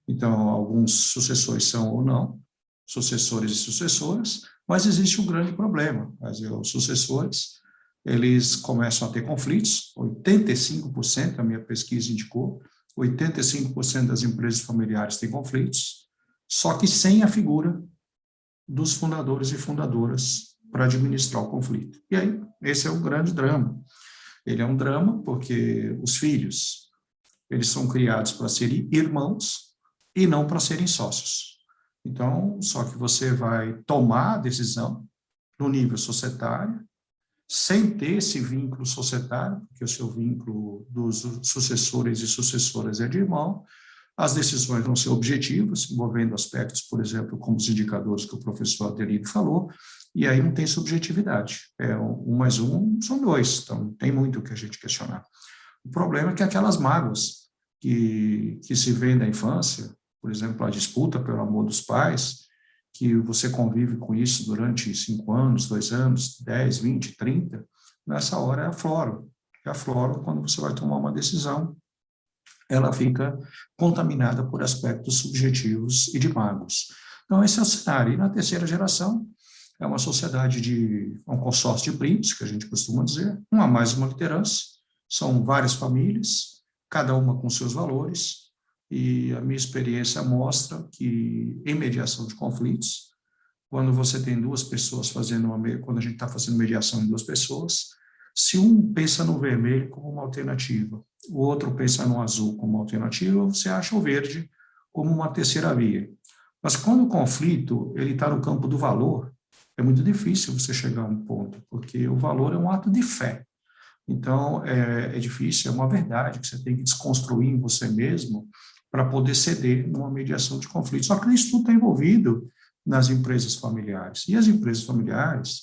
Então, alguns sucessores são ou não, sucessores e sucessoras, mas existe um grande problema. Os sucessores, eles começam a ter conflitos, 85%, a minha pesquisa indicou, 85% das empresas familiares têm conflitos, só que sem a figura dos fundadores e fundadoras para administrar o conflito. E aí, esse é um grande drama. Ele é um drama porque os filhos, eles são criados para serem irmãos e não para serem sócios. Então, só que você vai tomar a decisão no nível societário, sem ter esse vínculo societário, porque o seu vínculo dos sucessores e sucessoras é de irmão, as decisões vão ser objetivas, envolvendo aspectos, por exemplo, como os indicadores que o professor Adelino falou, e aí não tem subjetividade. 1 mais 1 são 2, então tem muito o que a gente questionar. O problema é que aquelas mágoas que se vê na infância, por exemplo, a disputa pelo amor dos pais, que você convive com isso durante 5 anos, 2 anos, 10, 20, 30, nessa hora afloram. E afloram quando você vai tomar uma decisão, ela fica contaminada por aspectos subjetivos e de mágoas. Então, esse é o cenário. E na terceira geração, é uma sociedade um consórcio de primos, que a gente costuma dizer, uma mais uma liderança, são várias famílias, cada uma com seus valores, e a minha experiência mostra que, em mediação de conflitos, quando você tem 2 pessoas quando a gente está fazendo mediação em 2 pessoas, se um pensa no vermelho como uma alternativa, o outro pensa no azul como uma alternativa, você acha o verde como uma terceira via. Mas quando o conflito ele está no campo do valor, é muito difícil você chegar a um ponto, porque o valor é um ato de fé. Então, é difícil, é uma verdade que você tem que desconstruir em você mesmo para poder ceder numa mediação de conflito. Só que isso tudo está envolvido nas empresas familiares. E as empresas familiares,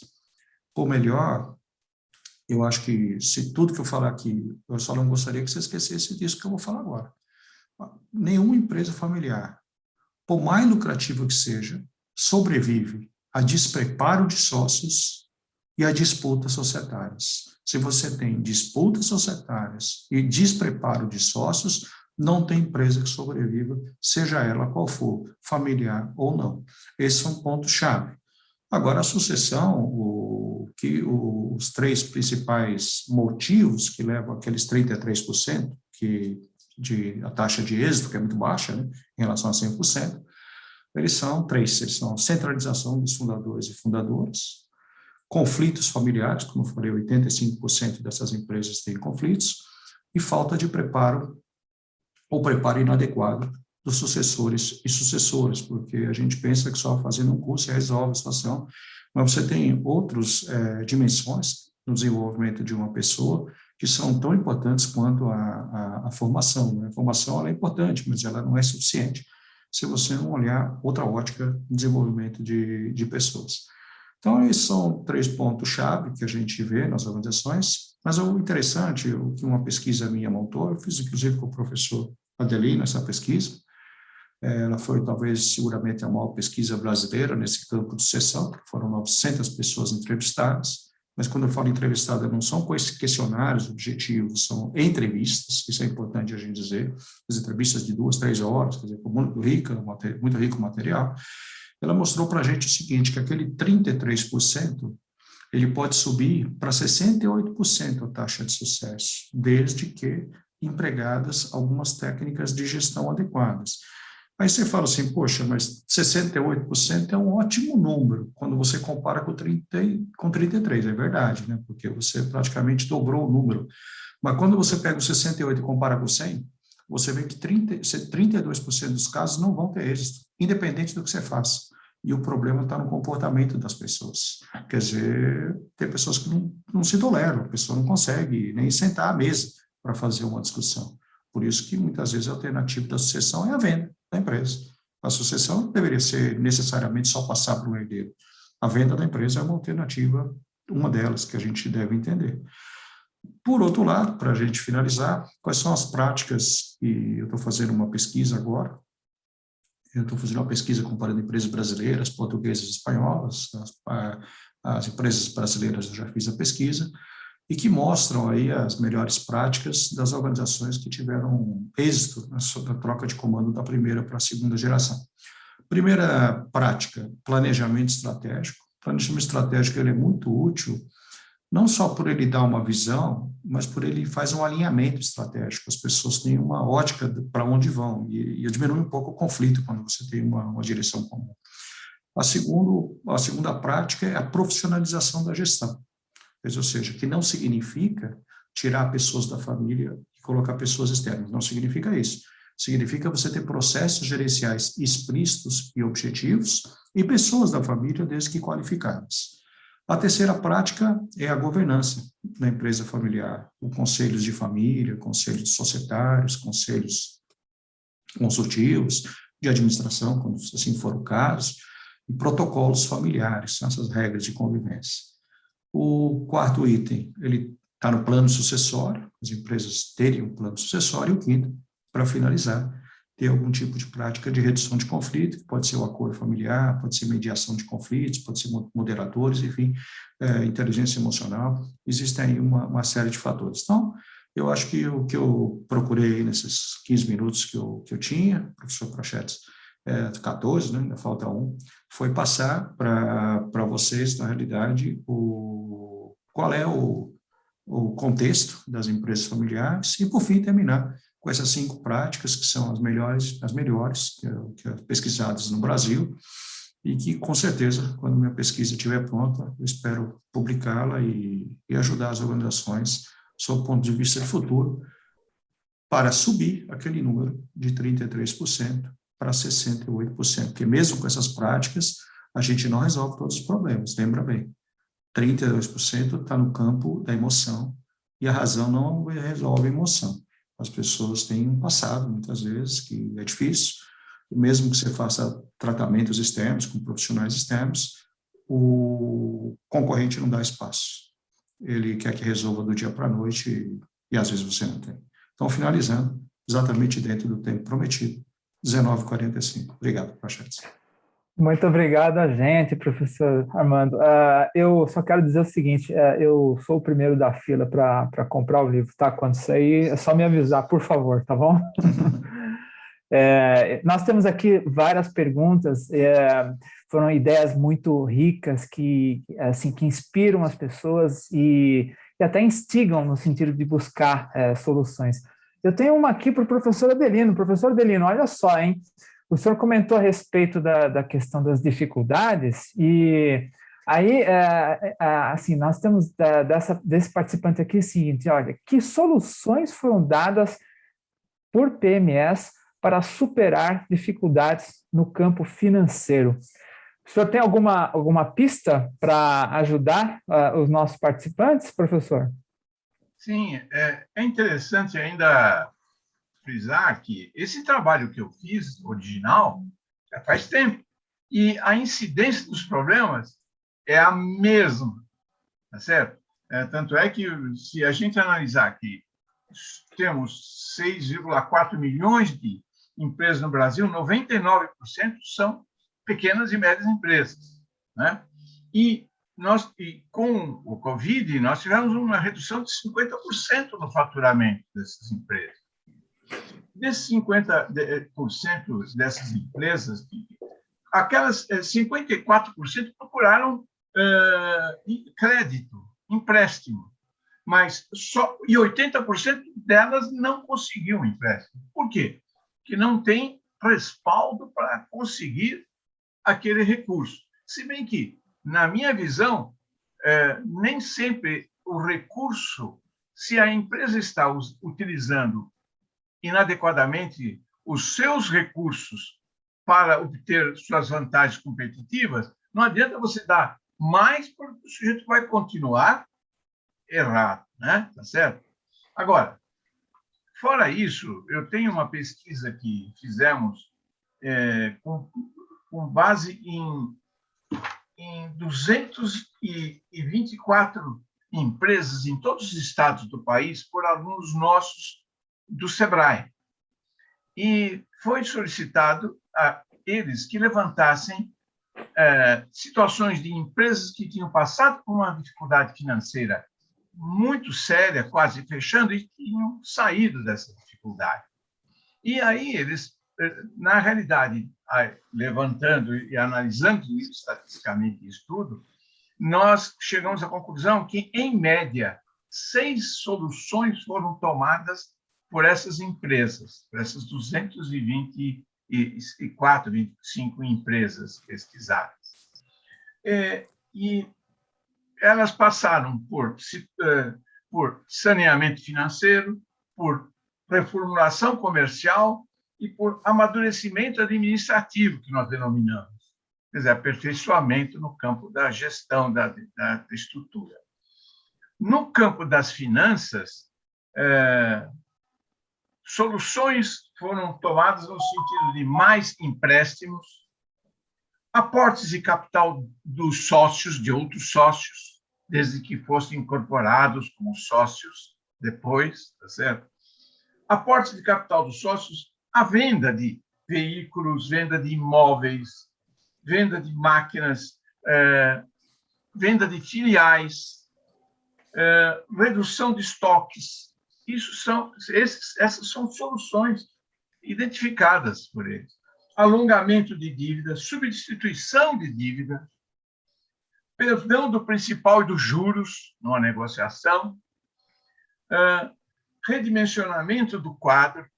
ou melhor, eu acho que se tudo que eu falar aqui, eu só não gostaria que você esquecesse disso que eu vou falar agora. Nenhuma empresa familiar, por mais lucrativa que seja, sobrevive a despreparo de sócios e a disputas societárias. Se você tem disputas societárias e despreparo de sócios, não tem empresa que sobreviva, seja ela qual for, familiar ou não. Esse é um ponto-chave. Agora, a sucessão, os 3 principais motivos que levam aqueles 33%, a taxa de êxito, que é muito baixa, né, em relação a 100%, eles são 3, eles são centralização dos fundadores e fundadoras, conflitos familiares, como eu falei, 85% dessas empresas têm conflitos, e falta de preparo, ou preparo inadequado dos sucessores e sucessoras, porque a gente pensa que só fazendo um curso resolve a situação, mas você tem outras dimensões no desenvolvimento de uma pessoa que são tão importantes quanto a formação. Né? A formação ela é importante, mas ela não é suficiente se você não olhar outra ótica no desenvolvimento de pessoas. Então, esses são 3 pontos-chave que a gente vê nas organizações, mas o interessante, o que uma pesquisa minha montou, eu fiz inclusive com o professor Adelino essa pesquisa, ela foi talvez seguramente a maior pesquisa brasileira nesse campo de sucessão, porque foram 900 pessoas entrevistadas, mas quando eu falo entrevistada, não são questionários objetivos, são entrevistas, isso é importante a gente dizer, as entrevistas de 2, 3 horas, quer dizer, muito rico material. Ela mostrou para a gente o seguinte, que aquele 33%, ele pode subir para 68% a taxa de sucesso, desde que empregadas algumas técnicas de gestão adequadas. Aí você fala assim, poxa, mas 68% é um ótimo número, quando você compara com 33%, é verdade, né? Porque você praticamente dobrou o número. Mas quando você pega o 68% e compara com 100%, você vê que 32% dos casos não vão ter êxito, independente do que você faça. E o problema está no comportamento das pessoas. Quer dizer, tem pessoas que não se toleram, a pessoa não consegue nem sentar à mesa para fazer uma discussão. Por isso que, muitas vezes, a alternativa da sucessão é a venda da empresa. A sucessão não deveria ser necessariamente só passar para o herdeiro. A venda da empresa é uma alternativa, uma delas, que a gente deve entender. Por outro lado, para a gente finalizar, quais são as práticas, e eu estou fazendo uma pesquisa agora, eu estou fazendo uma pesquisa comparando empresas brasileiras, portuguesas e espanholas, as empresas brasileiras eu já fiz a pesquisa, e que mostram aí as melhores práticas das organizações que tiveram êxito na troca de comando da primeira para a segunda geração. Primeira prática, planejamento estratégico. O planejamento estratégico ele é muito útil, não só por ele dar uma visão, mas por ele faz um alinhamento estratégico. As pessoas têm uma ótica para onde vão, e diminui um pouco o conflito quando você tem uma direção comum. A segunda prática é a profissionalização da gestão. Ou seja, que não significa tirar pessoas da família e colocar pessoas externas, não significa isso. Significa você ter processos gerenciais explícitos e objetivos e pessoas da família, desde que qualificadas. A terceira prática é a governança da empresa familiar, os conselhos de família, conselhos societários, conselhos consultivos, de administração, quando assim for o caso, e protocolos familiares, são essas regras de convivência. O quarto item, ele está no plano sucessório, as empresas terem um plano sucessório, e o quinto, para finalizar, ter algum tipo de prática de redução de conflito, que pode ser o acordo familiar, pode ser mediação de conflitos, pode ser moderadores, enfim, inteligência emocional, existem aí uma série de fatores. Então, eu acho que o que eu procurei nesses 15 minutos que eu tinha, professor Prachetes, 14, né, ainda falta um, foi passar para vocês, na realidade, qual é o contexto das empresas familiares e, por fim, terminar com essas 5 práticas que são as melhores que pesquisadas no Brasil e que, com certeza, quando minha pesquisa estiver pronta, eu espero publicá-la e ajudar as organizações, sob o ponto de vista de futuro, para subir aquele número de 33% para 68%, porque mesmo com essas práticas, a gente não resolve todos os problemas, lembra bem, 32% está no campo da emoção, e a razão não resolve a emoção. As pessoas têm um passado, muitas vezes, que é difícil, mesmo que você faça tratamentos externos, com profissionais externos, o concorrente não dá espaço. Ele quer que resolva do dia para a noite, e às vezes você não tem. Então, finalizando, exatamente dentro do tempo prometido, 19h45. Obrigado, Prachetes. Muito obrigado a gente, professor Armando. Eu só quero dizer o seguinte, eu sou o primeiro da fila para comprar o livro, tá? Quando sair, é só me avisar, por favor, tá bom? Nós temos aqui várias perguntas. foram ideias muito ricas que, assim, que inspiram as pessoas e até instigam no sentido de buscar soluções. Eu tenho uma aqui para o professor Adelino. Professor Adelino, olha só, hein? O senhor comentou a respeito da questão das dificuldades e aí, assim, nós temos desse participante aqui o seguinte, olha, que soluções foram dadas por PMEs para superar dificuldades no campo financeiro? O senhor tem alguma pista para ajudar os nossos participantes, professor? Sim, é interessante ainda frisar que esse trabalho que eu fiz, original, já faz tempo, e a incidência dos problemas é a mesma, tá certo? Tanto é que, se a gente analisar que temos 6,4 milhões de empresas no Brasil, 99% são pequenas e médias empresas, né? E com o Covid, nós tivemos uma redução de 50% no faturamento dessas empresas. Desses 50% dessas empresas, aquelas 54% procuraram crédito, empréstimo, mas e 80% delas não conseguiu um empréstimo. Por quê? Porque não tem respaldo para conseguir aquele recurso. Se bem que, na minha visão, nem sempre o recurso, se a empresa está utilizando inadequadamente os seus recursos para obter suas vantagens competitivas, não adianta você dar mais, porque o sujeito vai continuar errado, né? Tá certo? Agora, fora isso, eu tenho uma pesquisa que fizemos com base em 224 empresas em todos os estados do país por alunos nossos do SEBRAE. E foi solicitado a eles que levantassem situações de empresas que tinham passado por uma dificuldade financeira muito séria, quase fechando, e tinham saído dessa dificuldade. E aí eles, na realidade, levantando e analisando estatisticamente isso tudo, nós chegamos à conclusão que, em média, 6 soluções foram tomadas por essas empresas, por essas 224, 25 empresas pesquisadas. E elas passaram por saneamento financeiro, por reformulação comercial e por amadurecimento administrativo, que nós denominamos, quer dizer, aperfeiçoamento no campo da gestão da estrutura. No campo das finanças, soluções foram tomadas no sentido de mais empréstimos, aportes de capital dos sócios, de outros sócios, desde que fossem incorporados como sócios depois, tá certo? Aportes de capital dos sócios, a venda de veículos, venda de imóveis, venda de máquinas, venda de filiais, redução de estoques. Essas são soluções identificadas por eles. Alongamento de dívida, substituição de dívida, perdão do principal e dos juros numa negociação, redimensionamento do quadro,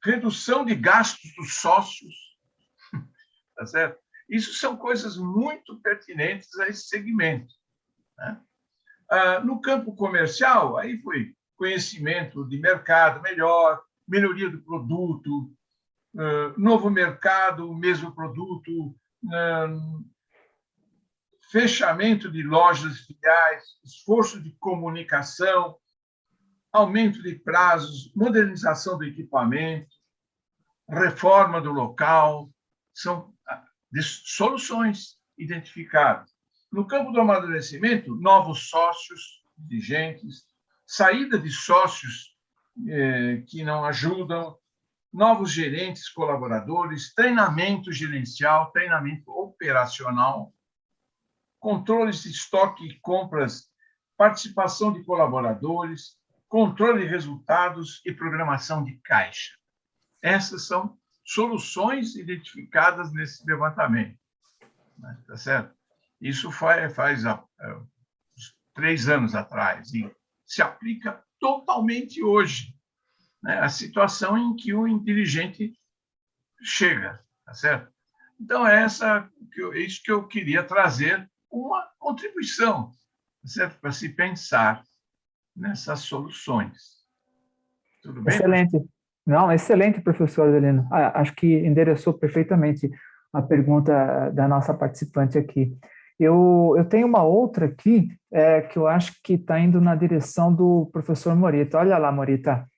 redução de gastos dos sócios, tá certo? Isso são coisas muito pertinentes a esse segmento, né? No campo comercial, aí foi conhecimento de mercado melhor, melhoria do produto, novo mercado, mesmo produto, fechamento de lojas filiais, esforço de comunicação, aumento de prazos, modernização do equipamento, reforma do local, são soluções identificadas. No campo do amadurecimento, novos sócios, dirigentes, saída de sócios que não ajudam, novos gerentes, colaboradores, treinamento gerencial, treinamento operacional, controles de estoque e compras, participação de colaboradores, controle de resultados e programação de caixa. Essas são soluções identificadas nesse levantamento. né? Tá certo? Isso faz 3 anos atrás e se aplica totalmente hoje, né? A situação em que o inteligente chega, tá certo? Então, é isso que eu queria trazer, uma contribuição, tá certo? Para se pensar nessas soluções. Tudo bem, professor? Excelente. Não, excelente, professor Adelino. Acho que endereçou perfeitamente a pergunta da nossa participante aqui. Eu tenho uma outra aqui, que eu acho que está indo na direção do professor Morita. Olha lá, Morita.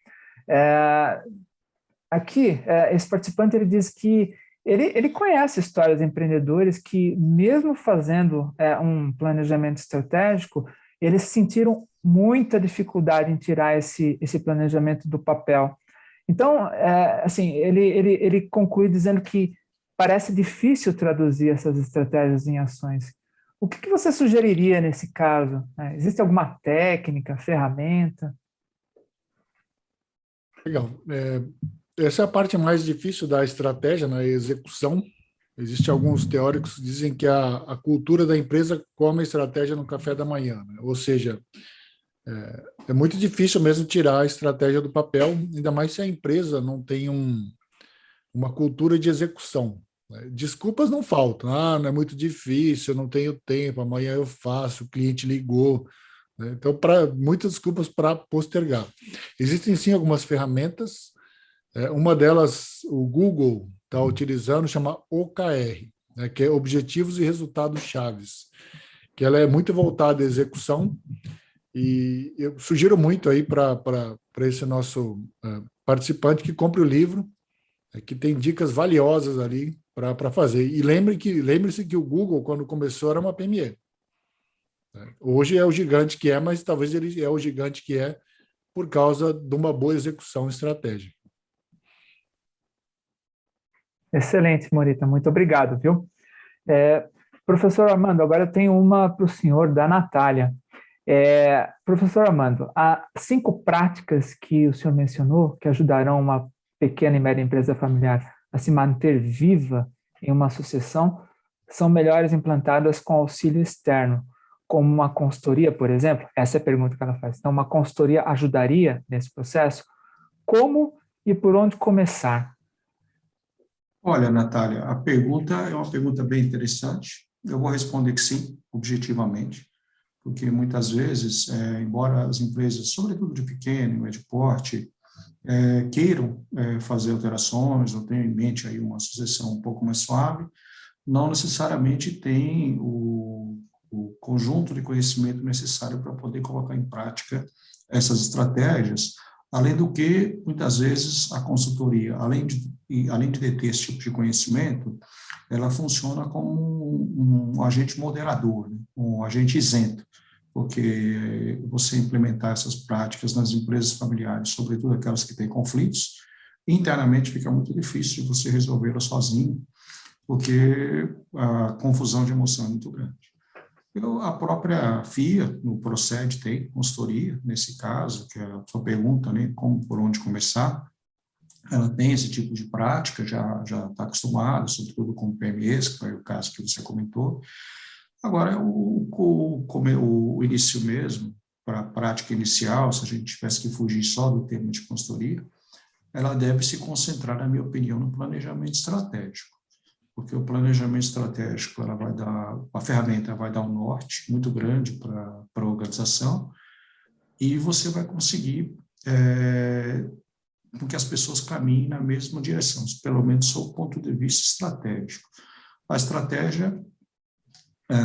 Aqui, esse participante ele diz que ele conhece histórias de empreendedores que, mesmo fazendo um planejamento estratégico, eles sentiram muita dificuldade em tirar esse planejamento do papel. Então, assim, ele conclui dizendo que parece difícil traduzir essas estratégias em ações. O que você sugeriria nesse caso? Existe alguma técnica, ferramenta? Legal. Essa é a parte mais difícil da estratégia, na execução. Existem alguns teóricos que dizem que a cultura da empresa come a estratégia no café da manhã, né? Ou seja, é muito difícil mesmo tirar a estratégia do papel, ainda mais se a empresa não tem uma cultura de execução, né? Desculpas não faltam. Não é muito difícil, eu não tenho tempo, amanhã eu faço, o cliente ligou, né? Então, muitas desculpas para postergar. Existem sim algumas ferramentas. Uma delas, o Google está utilizando, chama OKR, né, que é Objetivos e Resultados Chaves, que ela é muito voltada à execução, e eu sugiro muito aí para esse nosso participante que compre o livro, que tem dicas valiosas ali para fazer. E lembre-se que o Google, quando começou, era uma PME. Hoje é o gigante que é, mas talvez ele é o gigante que é por causa de uma boa execução estratégica. Excelente, Morita, muito obrigado, viu? Professor Armando, agora eu tenho uma para o senhor, da Natália. Professor Armando, há 5 práticas que o senhor mencionou que ajudarão uma pequena e média empresa familiar a se manter viva em uma sucessão, são melhores implantadas com auxílio externo, como uma consultoria, por exemplo? Essa é a pergunta que ela faz. Então, uma consultoria ajudaria nesse processo? Como e por onde começar? Olha, Natália, a pergunta é uma pergunta bem interessante. Eu vou responder que sim, objetivamente, porque muitas vezes, embora as empresas, sobretudo de pequeno e médio porte, queiram fazer alterações, ou tenham em mente aí uma sucessão um pouco mais suave, não necessariamente tem o conjunto de conhecimento necessário para poder colocar em prática essas estratégias, além do que, muitas vezes, a consultoria, além de ter esse tipo de conhecimento, ela funciona como um agente moderador, né? Um agente isento, porque você implementar essas práticas nas empresas familiares, sobretudo aquelas que têm conflitos, internamente fica muito difícil de você resolvê-las sozinho, porque a confusão de emoção é muito grande. A própria FIA, no Procede, tem consultoria, nesse caso, que é a sua pergunta, né, como, por onde começar, ela tem esse tipo de prática, já está acostumada, sobretudo com PMEs, que foi o caso que você comentou. Agora, o início mesmo, para a prática inicial, se a gente tivesse que fugir só do termo de consultoria, ela deve se concentrar, na minha opinião, no planejamento estratégico, porque o planejamento estratégico, a ferramenta vai dar um norte muito grande para a organização, e você vai conseguir com que as pessoas caminhem na mesma direção, pelo menos do seu ponto de vista estratégico. A estratégia,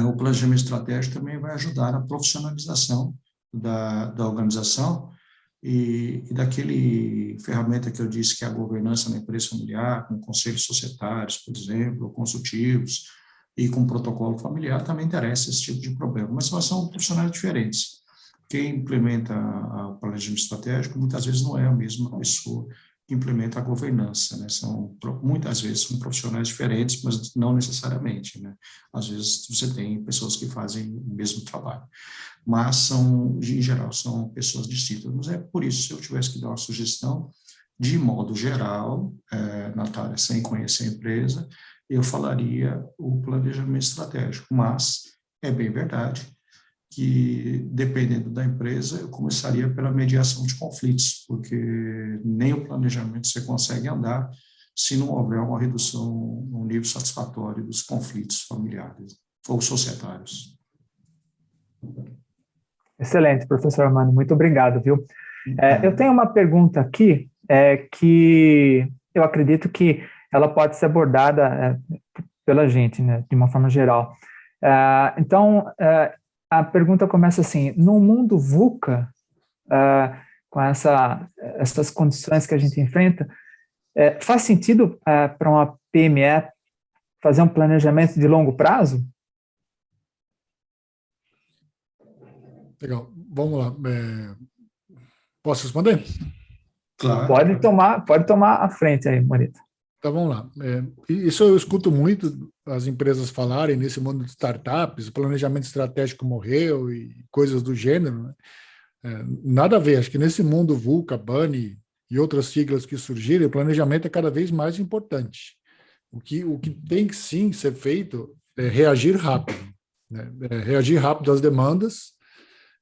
o planejamento estratégico também vai ajudar na profissionalização da organização e daquele ferramenta que eu disse que é a governança na empresa familiar, com conselhos societários, por exemplo, consultivos, e com protocolo familiar, também interessa esse tipo de problema. Mas são profissionais diferentes. Quem implementa o planejamento estratégico, muitas vezes não é a mesma pessoa que implementa a governança, né? Muitas vezes são profissionais diferentes, mas não necessariamente, né? Às vezes você tem pessoas que fazem o mesmo trabalho, mas em geral, são pessoas distintas. Mas é por isso, se eu tivesse que dar uma sugestão, de modo geral, Natália, sem conhecer a empresa, eu falaria o planejamento estratégico, mas é bem verdade que, dependendo da empresa, eu começaria pela mediação de conflitos, porque nem o planejamento você consegue andar se não houver uma redução no nível satisfatório dos conflitos familiares ou societários. Excelente, professor Armando, muito obrigado, viu? Então, Eu tenho uma pergunta aqui, que eu acredito que ela pode ser abordada pela gente, né, de uma forma geral. Então, a pergunta começa assim: no mundo VUCA, com essas condições que a gente enfrenta, faz sentido para uma PME fazer um planejamento de longo prazo? Legal. Vamos lá. Posso responder? claro. Pode tomar a frente aí, Morita. Então, vamos lá. Isso eu escuto muito as empresas falarem nesse mundo de startups, o planejamento estratégico morreu e coisas do gênero, né? Nada a ver. Acho que nesse mundo VUCA, BANI e outras siglas que surgiram, o planejamento é cada vez mais importante. O que tem que sim ser feito é reagir rápido, né? Reagir rápido às demandas,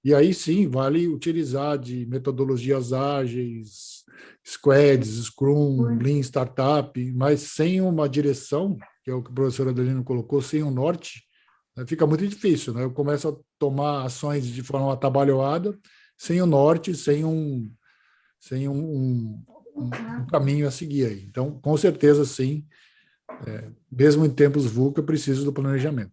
e aí sim vale utilizar de metodologias ágeis, squads, Scrum, Lean Startup, mas sem uma direção, que é o que o professor Adelino colocou, sem um norte, né, fica muito difícil, né? Eu começo a tomar ações de forma atabalhoada, sem o norte, sem um caminho a seguir aí. Então, com certeza, sim, mesmo em tempos VUCA, eu preciso do planejamento.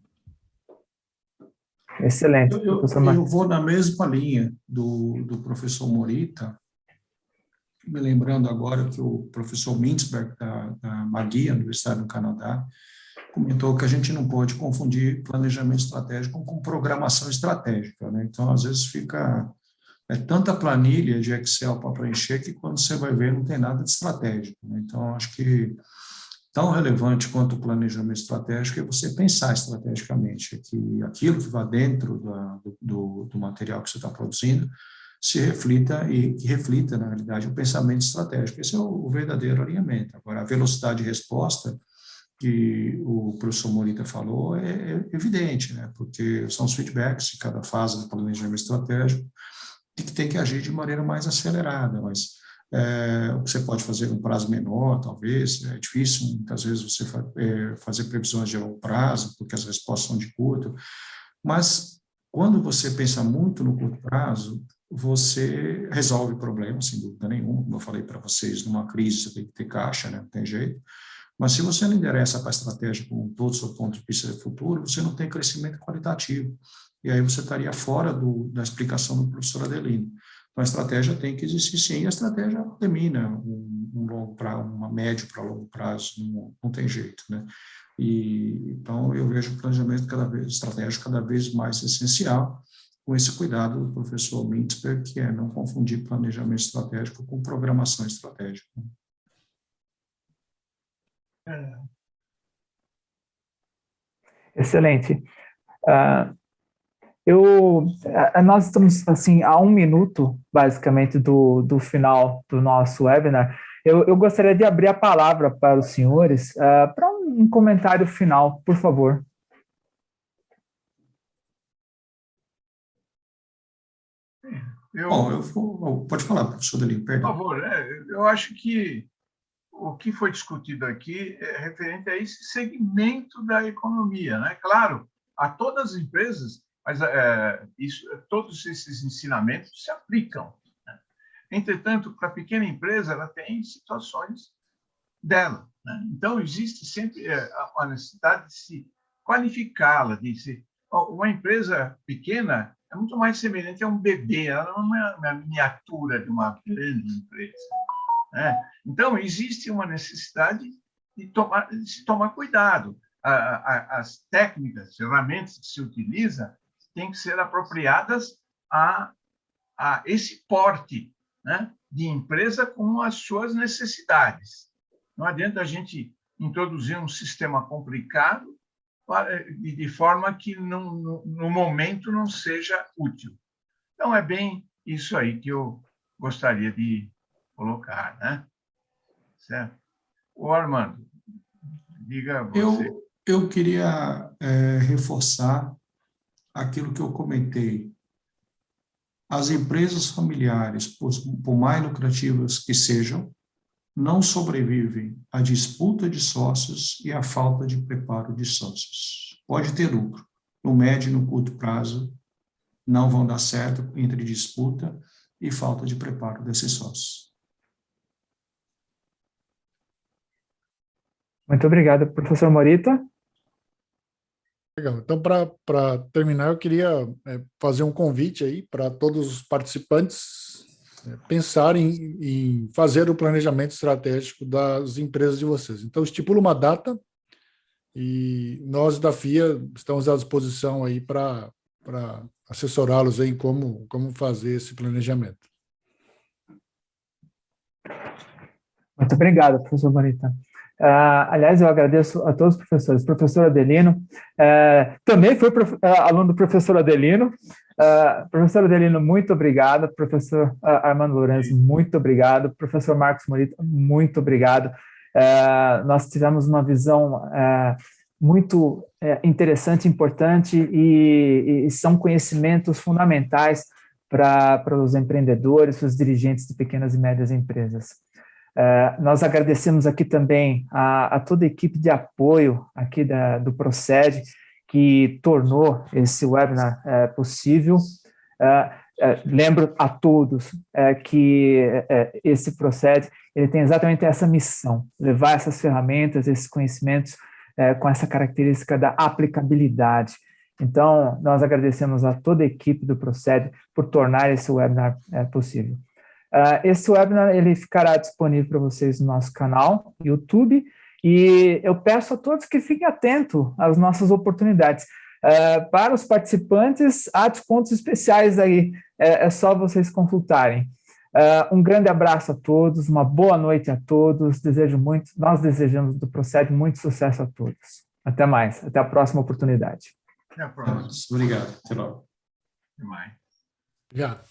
Excelente, professor Marcos. Eu vou na mesma linha do professor Morita, me lembrando agora que o professor Mintzberg, da McGill, Universidade do Canadá, comentou que a gente não pode confundir planejamento estratégico com programação estratégica, né? Então, às vezes, fica tanta planilha de Excel para preencher que, quando você vai ver, não tem nada de estratégico, né? Então, acho que tão relevante quanto o planejamento estratégico é você pensar estrategicamente, que aquilo que vai dentro do material que você está produzindo se reflita e que reflita, na realidade, o pensamento estratégico. Esse é o verdadeiro alinhamento. Agora, a velocidade de resposta que o professor Morita falou é evidente, né? Porque são os feedbacks de cada fase do planejamento estratégico e que tem que agir de maneira mais acelerada, mas o que você pode fazer num prazo menor, talvez, é difícil, muitas vezes, você fazer previsões de longo prazo, porque as respostas são de curto, mas quando você pensa muito no curto prazo, você resolve problemas, sem dúvida nenhuma, como eu falei para vocês, numa crise você tem que ter caixa, né? Não tem jeito, mas se você não endereça para a estratégia com todo o seu ponto de vista de futuro, você não tem crescimento qualitativo, e aí você estaria fora da explicação do professor Adelino. Então, a estratégia tem que existir, sim, e a estratégia termina um longo prazo, uma médio para longo prazo, não tem jeito, né? E, então, eu vejo o planejamento estratégico cada vez mais essencial, com esse cuidado do professor Mintzberg, que é não confundir planejamento estratégico com programação estratégica. Excelente. Nós estamos assim a 1 minuto, basicamente, do final do nosso webinar. Eu gostaria de abrir a palavra para os senhores para um comentário final, por favor. Pode falar, professor Adelino, Por perdão. favor, eu acho que o que foi discutido aqui é referente a esse segmento da economia, né? Claro, a todas as empresas, mas todos esses ensinamentos se aplicam, né? Entretanto, para a pequena empresa, ela tem situações dela, né? Então, existe sempre a necessidade de se qualificá-la, uma empresa pequena é muito mais semelhante a um bebê, ela não é uma miniatura de uma grande empresa, né? Então, existe uma necessidade de se tomar cuidado. As técnicas, ferramentas que se utiliza têm que ser apropriadas a esse porte, né, de empresa com as suas necessidades. Não adianta a gente introduzir um sistema complicado de forma que no momento não seja útil. Então, é bem isso aí que eu gostaria de colocar, né? Certo? O Armando. Diga você. Eu queria reforçar aquilo que eu comentei. As empresas familiares, por mais lucrativas que sejam, não sobrevivem à disputa de sócios e à falta de preparo de sócios. Pode ter lucro. No médio e no curto prazo, não vão dar certo entre disputa e falta de preparo desses sócios. Muito obrigado, professor Morita. Legal. Então, para terminar, eu queria fazer um convite aí para todos os participantes pensarem em fazer o planejamento estratégico das empresas de vocês. Então, estipula uma data e nós da FIA estamos à disposição aí para assessorá-los em como fazer esse planejamento. Muito obrigado, professor Morita. Aliás, eu agradeço a todos os professores. Professor Adelino, também foi aluno do professor Adelino. Professor Adelino, muito obrigado. Professor Armando Lourenço, muito obrigado. Professor Marcos Morita, muito obrigado. Nós tivemos uma visão muito interessante, importante, e são conhecimentos fundamentais para os empreendedores, para os dirigentes de pequenas e médias empresas. Nós agradecemos aqui também a toda a equipe de apoio aqui do Procede, que tornou esse webinar possível. Lembro a todos que esse Procede ele tem exatamente essa missão, levar essas ferramentas, esses conhecimentos com essa característica da aplicabilidade. Então, nós agradecemos a toda a equipe do Procede por tornar esse webinar possível. Esse webinar ele ficará disponível para vocês no nosso canal YouTube, e eu peço a todos que fiquem atentos às nossas oportunidades. Para os participantes, há descontos especiais aí, é só vocês consultarem. Um grande abraço a todos, uma boa noite a todos, nós desejamos do Procede muito sucesso a todos. Até mais, até a próxima oportunidade. Até a próxima. Obrigado, até logo. Até mais. Já.